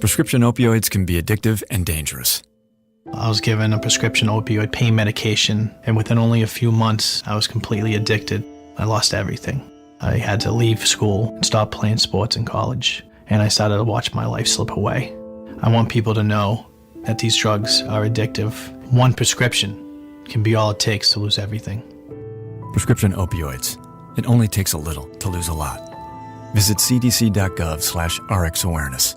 Prescription opioids can be addictive and dangerous. I was given a prescription opioid pain medication, and within only a few months, I was completely addicted. I lost everything. I had to leave school and stop playing sports in college, and I started to watch my life slip away. I want people to know that these drugs are addictive. One prescription can be all it takes to lose everything. Prescription opioids. It only takes a little to lose a lot. Visit cdc.gov/RxAwareness.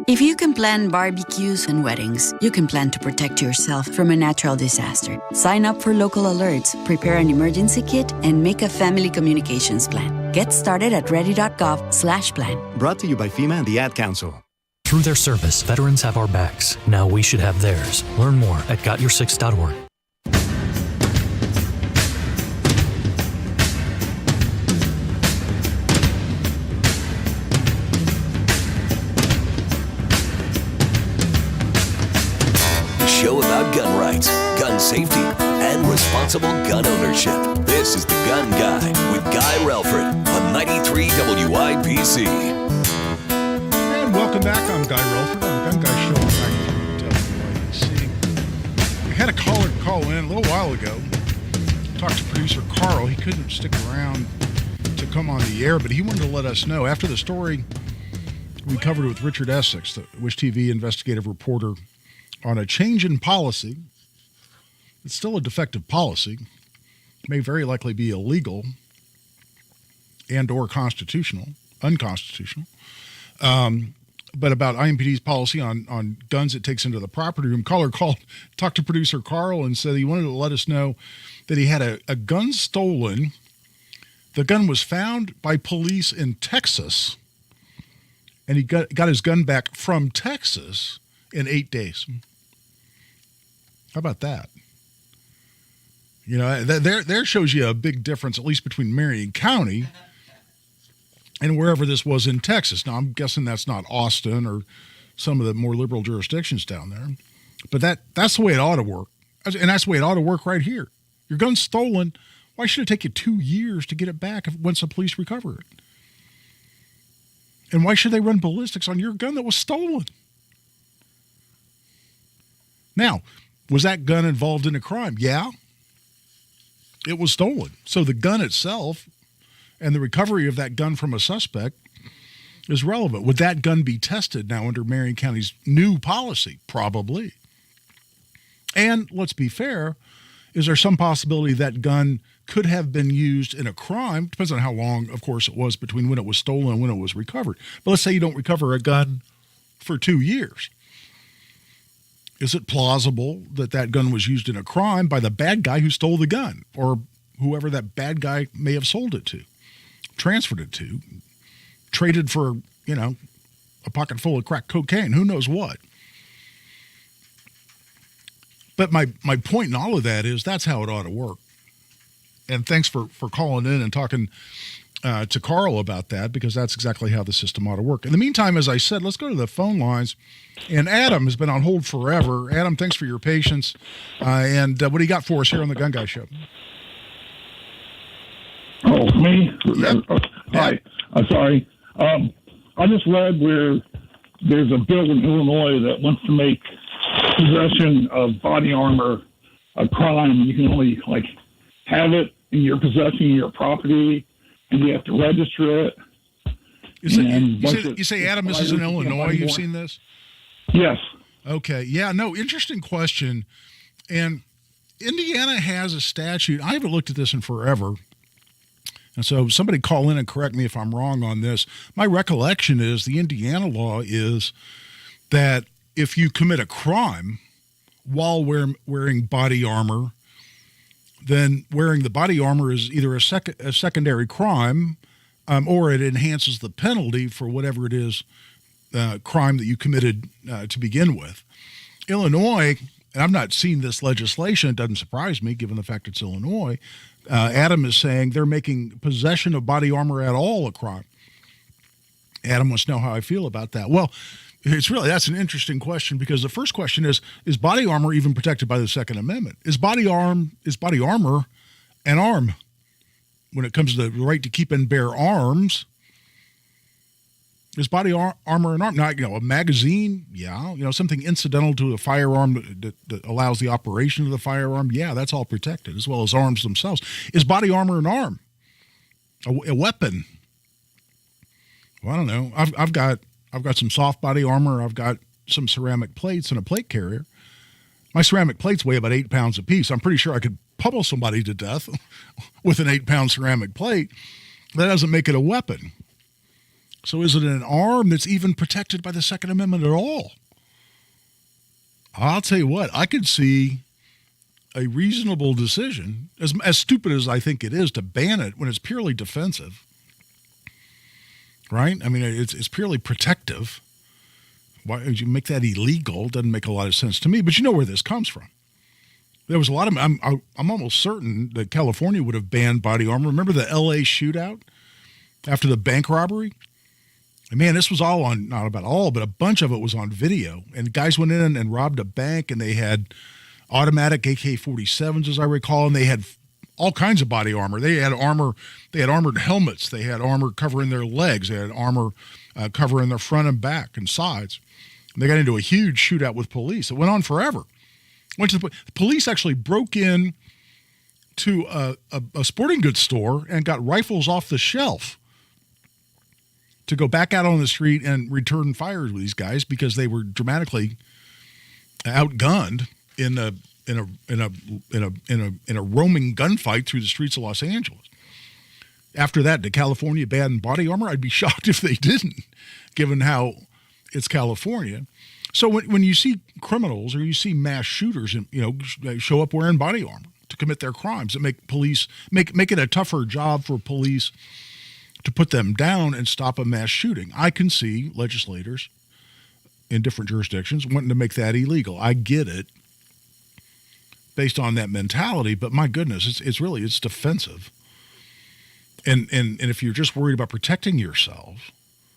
If you can plan barbecues and weddings, you can plan to protect yourself from a natural disaster. Sign up for local alerts, prepare an emergency kit, and make a family communications plan. Get started at ready.gov/plan. Brought to you by FEMA and the Ad Council. Through their service, veterans have our backs. Now we should have theirs. Learn more at gotyoursix.org. Show about gun rights, gun safety, and responsible gun ownership. This is The Gun Guy with Guy Relford on 93 WIBC. And welcome back. I'm Guy Relford on The Gun Guy Show on 93 WIBC. We had a caller call in a little while ago. Talked to producer Carl. He couldn't stick around to come on the air, but he wanted to let us know after the story we covered with Richard Essex, the Wish TV investigative reporter, on a change in policy. It's still a defective policy, may very likely be illegal and or unconstitutional. But about IMPD's policy on guns it takes into the property room. Caller called, talked to producer Carl and said he wanted to let us know that he had a gun stolen. The gun was found by police in Texas, and he got his gun back from Texas in 8 days. How about that? You know, there shows you a big difference, at least between Marion County and wherever this was in Texas. Now, I'm guessing that's not Austin or some of the more liberal jurisdictions down there. But that's the way it ought to work. And that's the way it ought to work right here. Your gun's stolen. Why should it take you 2 years to get it back once the police recover it? And why should they run ballistics on your gun that was stolen? Now, was that gun involved in a crime? Yeah. It was stolen. So the gun itself and the recovery of that gun from a suspect is relevant. Would that gun be tested now under Marion County's new policy? Probably. And let's be fair, is there some possibility that gun could have been used in a crime? Depends on how long, of course, it was between when it was stolen and when it was recovered. But let's say you don't recover a gun for 2 years. Is it plausible that that gun was used in a crime by the bad guy who stole the gun, or whoever that bad guy may have sold it to, transferred it to, traded for, a pocket full of crack cocaine, who knows what? But my point in all of that is that's how it ought to work. And thanks for calling in and talking to Carl about that, because that's exactly how the system ought to work. In the meantime, as I said, let's go to the phone lines. And Adam has been on hold forever. Adam, thanks for your patience. And what do you got for us here on the Gun Guy Show? Oh, me? Yep. Hi. I'm sorry. I just read where there's a bill in Illinois that wants to make possession of body armor a crime. You can only have it in your possession, in your property, and you have to register it. You say, Adam, this is in Illinois. You've seen this? Yes. Okay. Yeah. No. Interesting question. And Indiana has a statute. I haven't looked at this in forever. And so somebody call in and correct me if I'm wrong on this. My recollection is the Indiana law is that if you commit a crime while wearing body armor, then wearing the body armor is either a secondary crime or it enhances the penalty for whatever it is, crime that you committed to begin with. Illinois, and I've not seen this legislation, it doesn't surprise me given the fact it's Illinois, Adam is saying they're making possession of body armor at all a crime. Adam wants to know how I feel about that. Well, that's an interesting question, because the first question is body armor even protected by the Second Amendment? Is body armor an arm? When it comes to the right to keep and bear arms, is body armor an arm? Now, a magazine, yeah. Something incidental to a firearm that allows the operation of the firearm, yeah, that's all protected, as well as arms themselves. Is body armor an arm? A weapon? Well, I don't know. I've got some soft body armor. I've got some ceramic plates and a plate carrier. My ceramic plates weigh about 8 pounds apiece. I'm pretty sure I could pummel somebody to death with an 8-pound ceramic plate. That doesn't make it a weapon. So is it an arm that's even protected by the Second Amendment at all? I'll tell you what, I could see a reasonable decision, as stupid as I think it is, to ban it when it's purely defensive. Right? I mean, it's purely protective. Why would you make that illegal? Doesn't make a lot of sense to me, but you know where this comes from. There was a lot of, I'm almost certain that California would have banned body armor. Remember the LA shootout after the bank robbery? And man, this was all on, not about all, but a bunch of it was on video. And guys went in and robbed a bank, and they had automatic AK-47s, as I recall, and they had all kinds of body armor. They had armored helmets. They had armor covering their legs. They had armor covering their front and back and sides. And they got into a huge shootout with police. It went on forever. The police actually broke in to a sporting goods store and got rifles off the shelf to go back out on the street and return fires with these guys because they were dramatically outgunned in a roaming gunfight through the streets of Los Angeles. After that, did California ban body armor? I'd be shocked if they didn't, given how it's California. So when you see criminals or you see mass shooters, show up wearing body armor to commit their crimes, that make it a tougher job for police to put them down and stop a mass shooting. I can see legislators in different jurisdictions wanting to make that illegal. I get it based on that mentality, but my goodness, it's defensive. And if you're just worried about protecting yourself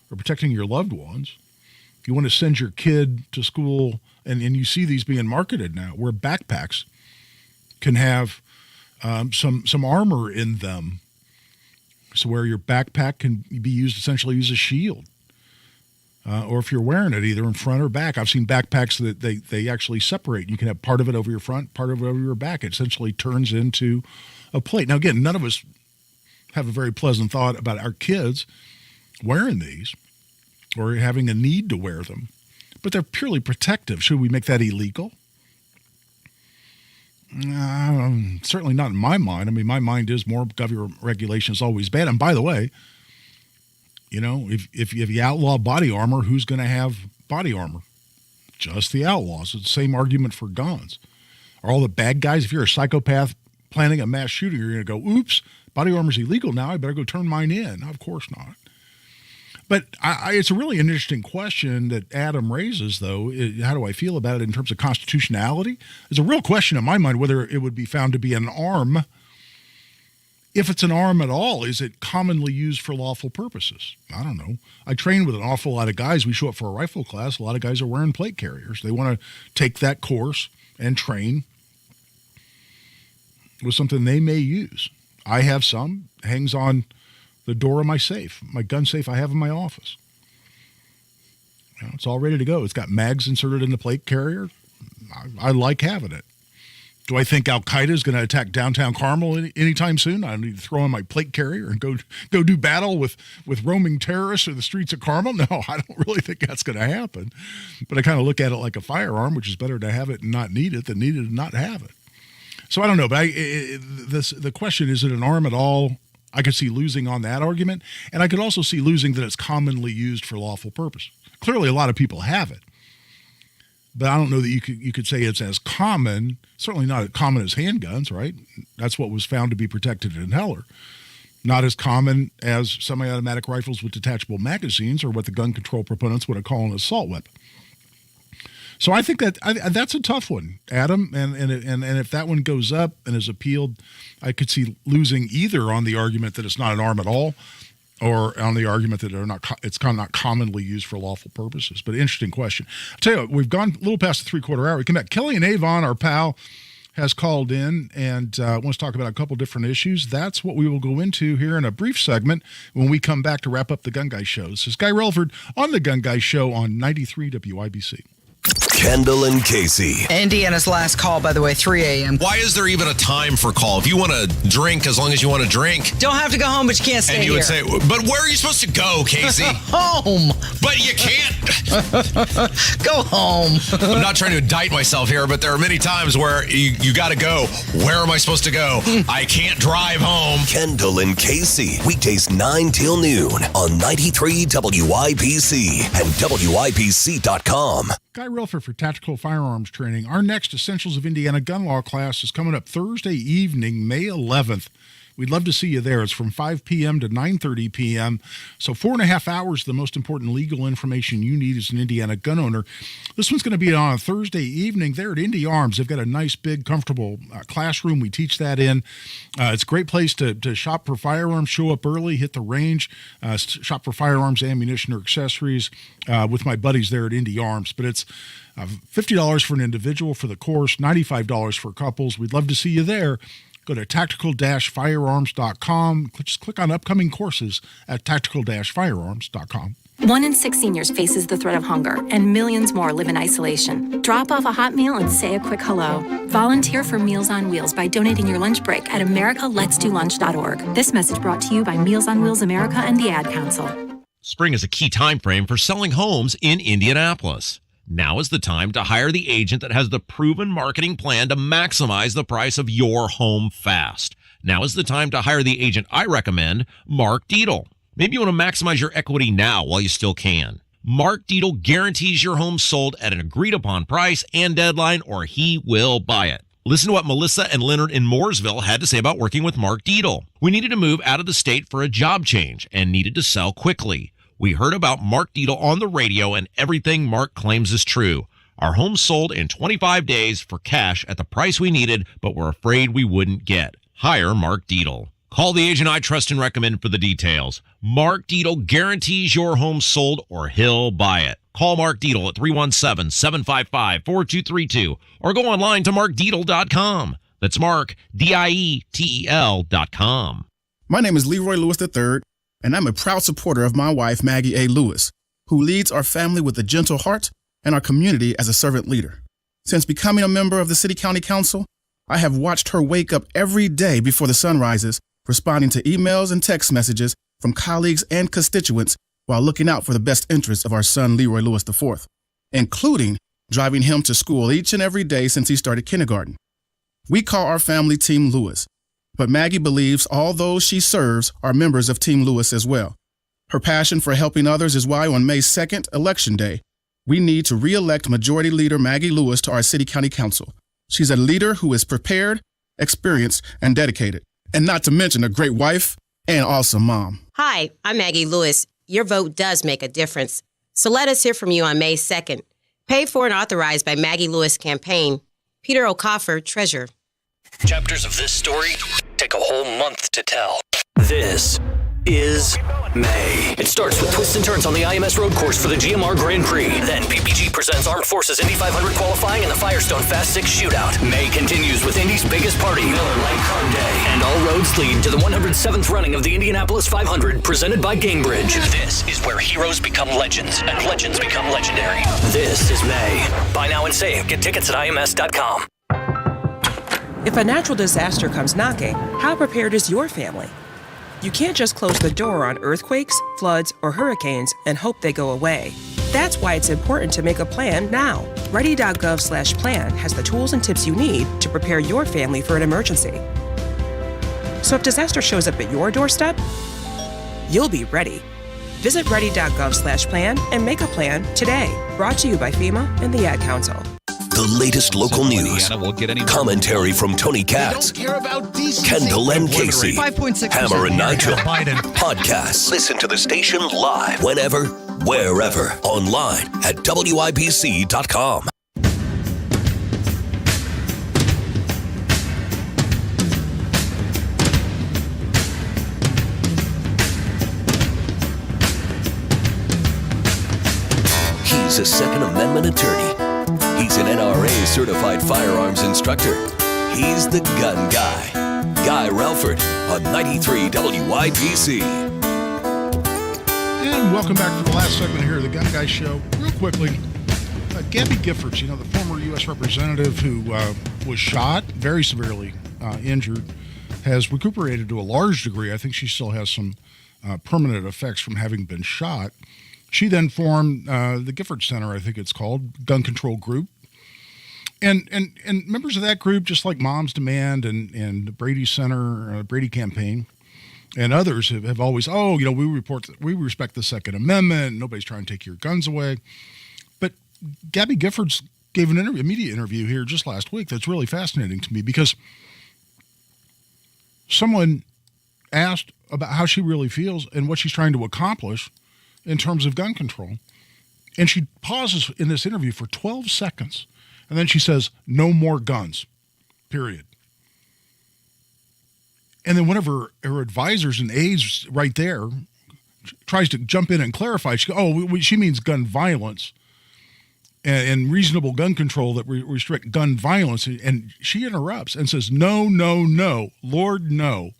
or protecting your loved ones, you want to send your kid to school, and you see these being marketed now, where backpacks can have some armor in them. So where your backpack can be used essentially as a shield. Or if you're wearing it either in front or back. I've seen backpacks that they actually separate. You can have part of it over your front, part of it over your back. It essentially turns into a plate. Now, again, none of us have a very pleasant thought about our kids wearing these or having a need to wear them, but they're purely protective. Should we make that illegal? Certainly not in my mind. I mean, my mind is more government regulation is always bad. And by the way, if you outlaw body armor, who's going to have body armor? Just the outlaws. It's the same argument for guns. Are all the bad guys? If you're a psychopath planning a mass shooting, you're going to go, oops, body armor's illegal now. I better go turn mine in. Of course not. But it's a really interesting question that Adam raises, though. How do I feel about it in terms of constitutionality? It's a real question in my mind whether it would be found to be an arm If it's an arm at all, is it commonly used for lawful purposes? I don't know. I train with an awful lot of guys. We show up for a rifle class. A lot of guys are wearing plate carriers. They want to take that course and train with something they may use. I have some. Hangs on the door of my safe, my gun safe I have in my office. You know, it's all ready to go. It's got mags inserted in the plate carrier. I like having it. Do I think Al-Qaeda is going to attack downtown Carmel anytime soon? I need to throw in my plate carrier and go do battle with roaming terrorists in the streets of Carmel? No, I don't really think that's going to happen. But I kind of look at it like a firearm, which is better to have it and not need it than need it and not have it. So I don't know, but the question, is it an arm at all? I could see losing on that argument, and I could also see losing that it's commonly used for lawful purpose. Clearly, a lot of people have it. But I don't know that you could say it's as common, certainly not as common as handguns, right? That's what was found to be protected in Heller. Not as common as semi-automatic rifles with detachable magazines, or what the gun control proponents would call an assault weapon. So I think that's a tough one, Adam. And if that one goes up and is appealed, I could see losing either on the argument that it's not an arm at all, or on the argument that it's kind of not commonly used for lawful purposes. But interesting question. I'll tell you what, we've gone a little past the 3/4 hour. We come back. Kelly and Avon, our pal, has called in and wants to talk about a couple different issues. That's what we will go into here in a brief segment when we come back to wrap up the Gun Guy Show. This is Guy Relford on the Gun Guy Show on 93 WIBC. Kendall and Casey. Indiana's last call, by the way, 3 a.m. Why is there even a time for call? If you want to drink, as long as you want to drink. Don't have to go home, but you can't stay And you here. would say, but where are you supposed to go, Casey? Home. But you can't. Go home. I'm not trying to indict myself here, but there are many times where you got to go. Where am I supposed to go? I can't drive home. Kendall and Casey, weekdays 9 till noon on 93 WIBC and WIBC.com. Guy Relford for Tactical Firearms Training. Our next Essentials of Indiana Gun Law class is coming up Thursday evening, May 11th. We'd love to see you there. It's from 5 p.m. to 9:30 p.m. So 4.5 hours, the most important legal information you need as an Indiana gun owner. This one's going to be on a Thursday evening there at Indy Arms. They've got a nice, big, comfortable classroom. We teach that in. It's a great place to shop for firearms, show up early, hit the range, shop for firearms, ammunition, or accessories with my buddies there at Indy Arms. But it's $50 for an individual for the course, $95 for couples. We'd love to see you there. Go to tactical-firearms.com. Just click on upcoming courses at tactical-firearms.com. 1 in 6 seniors faces the threat of hunger, and millions more live in isolation. Drop off a hot meal and say a quick hello. Volunteer for Meals on Wheels by donating your lunch break at americaletsdolunch.org. This message brought to you by Meals on Wheels America and the Ad Council. Spring is a key time frame for selling homes in Indianapolis. Now is the time to hire the agent that has the proven marketing plan to maximize the price of your home fast. Now is the time to hire the agent I recommend, Mark Dietl. Maybe you want to maximize your equity now while you still can. Mark Dietl guarantees your home sold at an agreed upon price and deadline, or he will buy it. Listen to what Melissa and Leonard in Mooresville had to say about working with Mark Dietl. We needed to move out of the state for a job change and needed to sell quickly. We heard about Mark Dietl on the radio, and everything Mark claims is true. Our home sold in 25 days for cash at the price we needed, but we're afraid we wouldn't get. Hire Mark Dietl. Call the agent I trust and recommend for the details. Mark Dietl guarantees your home sold or he'll buy it. Call Mark Dietl at 317-755-4232 or go online to markdietl.com. That's Mark, DIETEL.com. My name is Leroy Lewis III, and I'm a proud supporter of my wife, Maggie A. Lewis, who leads our family with a gentle heart and our community as a servant leader. Since becoming a member of the City County Council, I have watched her wake up every day before the sun rises, responding to emails and text messages from colleagues and constituents while looking out for the best interests of our son, Leroy Lewis IV, including driving him to school each and every day since he started kindergarten. We call our family Team Lewis, but Maggie believes all those she serves are members of Team Lewis as well. Her passion for helping others is why on May 2nd, Election Day, we need to re-elect Majority Leader Maggie Lewis to our City County Council. She's a leader who is prepared, experienced, and dedicated, and not to mention a great wife and awesome mom. Hi, I'm Maggie Lewis. Your vote does make a difference. So let us hear from you on May 2nd. Paid for and authorized by Maggie Lewis Campaign. Peter O'Coffer, Treasurer. Chapters of this story take a whole month to tell. This is May. It starts with twists and turns on the IMS road course for the GMR Grand Prix. Then PPG presents Armed Forces Indy 500 qualifying and the Firestone Fast 6 shootout. May continues with Indy's biggest party, Miller Lite Car Day. And all roads lead to the 107th running of the Indianapolis 500 presented by Gamebridge. This is where heroes become legends and legends become legendary. This is May. Buy now and save. Get tickets at IMS.com. If a natural disaster comes knocking, how prepared is your family? You can't just close the door on earthquakes, floods, or hurricanes and hope they go away. That's why it's important to make a plan now. Ready.gov/plan has the tools and tips you need to prepare your family for an emergency. So if disaster shows up at your doorstep, you'll be ready. Visit ready.gov/plan and make a plan today. Brought to you by FEMA and the Ad Council. The latest local news, commentary from Tony Katz, Kendall and Casey, Hammer and Nigel, podcasts. Listen to the station live, whenever, wherever, online at WIBC.com. He's a Second Amendment attorney. He's an NRA certified firearms instructor. He's the gun guy. Guy Relford on 93 WIBC. And welcome back to the last segment here of the Gun Guy Show. Real quickly, Gabby Giffords, the former U.S. representative who was shot, very severely injured, has recuperated to a large degree. I think she still has some permanent effects from having been shot. She then formed the Gifford Center, I think it's called, gun control group. And members of that group, just like Moms Demand and Brady Center, Brady Campaign, and others have always, we respect the Second Amendment. Nobody's trying to take your guns away. But Gabby Giffords gave a media interview here just last week that's really fascinating to me because someone asked about how she really feels and what she's trying to accomplish in terms of gun control. And she pauses in this interview for 12 seconds. And then she says, no more guns, period. And then one of her advisors and aides right there tries to jump in and clarify. She means gun violence and reasonable gun control that restrict gun violence. And she interrupts and says, no, Lord, no.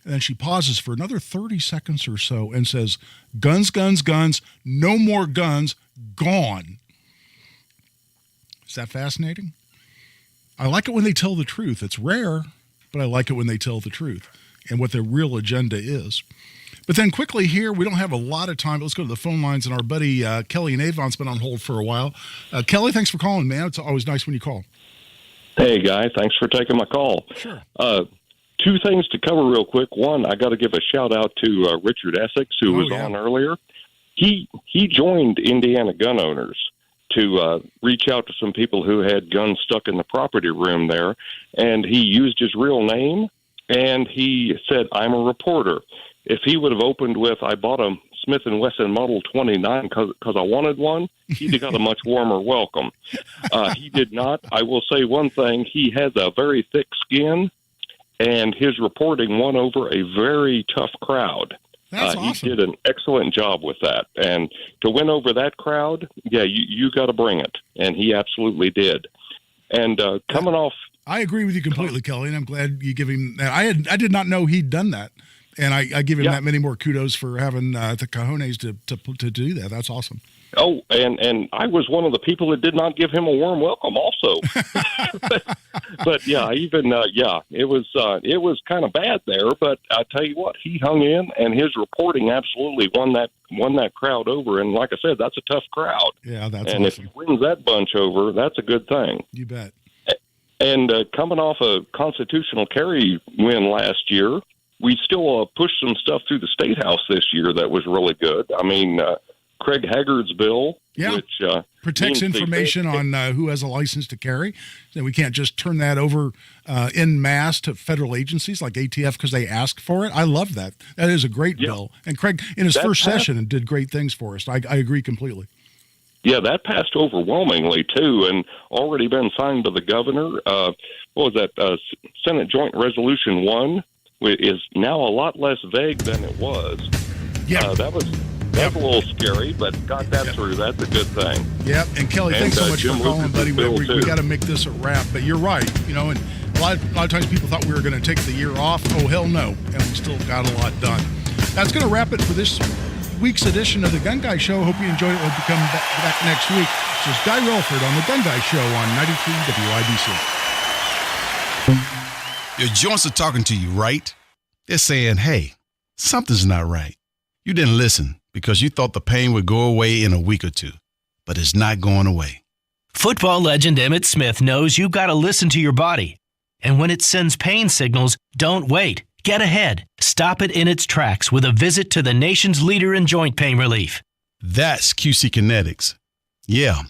And then she pauses for another 30 seconds or so and says, guns, guns, guns, no more guns, gone. Is that fascinating? I like it when they tell the truth. It's rare, but I like it when they tell the truth and what their real agenda is. But then quickly here, we don't have a lot of time. Let's go to the phone lines, and our buddy Kelly in Avon's been on hold for a while. Kelly, thanks for calling, man. It's always nice when you call. Hey, Guy. Thanks for taking my call. Sure. Two things to cover real quick. One, I got to give a shout out to Richard Essex, who was on earlier. He joined Indiana gun owners to reach out to some people who had guns stuck in the property room there, and he used his real name, and he said, I'm a reporter. If he would have opened with, I bought a Smith & Wesson Model 29 because I wanted one, he'd have got a much warmer welcome. He did not. I will say one thing. He has a very thick skin, and his reporting won over a very tough crowd. That's awesome. He did an excellent job with that. And to win over that crowd, you got to bring it. And he absolutely did. And coming off... I agree with you completely, Kelly, and I'm glad you give him that. I did not know he'd done that. And I give him that many more kudos for having the cojones to do that. That's awesome. Oh, and I was one of the people that did not give him a warm welcome also. But it was kind of bad there, but I tell you what, he hung in, and his reporting absolutely won that crowd over. And like I said, that's a tough crowd. Yeah, that's and awesome. If he wins that bunch over, that's a good thing. You bet. And coming off a constitutional carry win last year, we still pushed some stuff through the State House this year that was really good. I mean, Craig Haggard's bill, which protects information on who has a license to carry. So we can't just turn that over en masse to federal agencies like ATF because they ask for it. I love that. That is a great bill. And Craig, in his first session, did great things for us. I agree completely. Yeah, that passed overwhelmingly, too, and already been signed by the governor. What was that? Senate Joint Resolution 1 is now a lot less vague than it was. Yeah. That was a little scary, but got that through. That's a good thing. Yep, and Kelly, thanks so much Jim for calling, buddy. Lucas's bill, We too. got to make this a wrap, but you're right. You know, and a lot of times people thought we were going to take the year off. Oh, hell no. And we still got a lot done. That's going to wrap it for this week's edition of the Gun Guy Show. Hope you enjoyed it. Hope you come back next week. This is Guy Relford on the Gun Guy Show on 93 WIBC. Your joints are talking to you, right? They're saying, hey, something's not right. You didn't listen because you thought the pain would go away in a week or two, but it's not going away. Football legend Emmitt Smith knows you've got to listen to your body. And when it sends pain signals, don't wait. Get ahead. Stop it in its tracks with a visit to the nation's leader in joint pain relief. That's QC Kinetics. Yeah,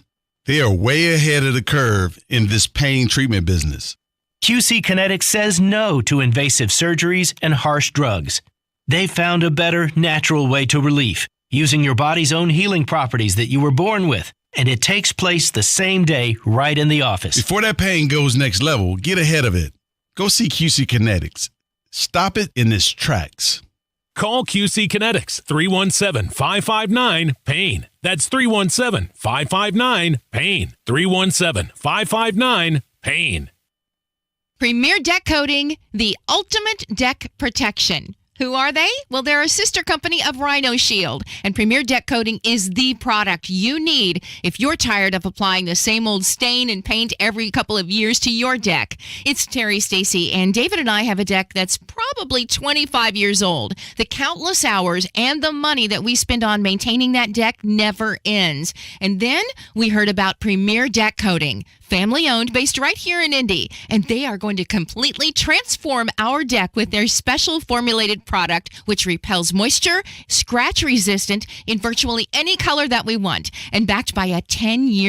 they are way ahead of the curve in this pain treatment business. QC Kinetics says no to invasive surgeries and harsh drugs. They found a better, natural way to relief, using your body's own healing properties that you were born with. And it takes place the same day right in the office. Before that pain goes next level, get ahead of it. Go see QC Kinetics. Stop it in its tracks. Call QC Kinetics 317-559-PAIN. That's 317-559-PAIN. 317-559-PAIN. Premier Deck Coating, the ultimate deck protection. Who are they? Well, they're a sister company of Rhino Shield, and Premier Deck Coating is the product you need if you're tired of applying the same old stain and paint every couple of years to your deck. It's Terry, Stacy, and David and I have a deck that's probably 25 years old. The countless hours and the money that we spend on maintaining that deck never ends. And then we heard about Premier Deck Coating, family owned, based right here in Indy, and they are going to completely transform our deck with their special formulated product, which repels moisture, scratch resistant in virtually any color that we want, and backed by a 10-year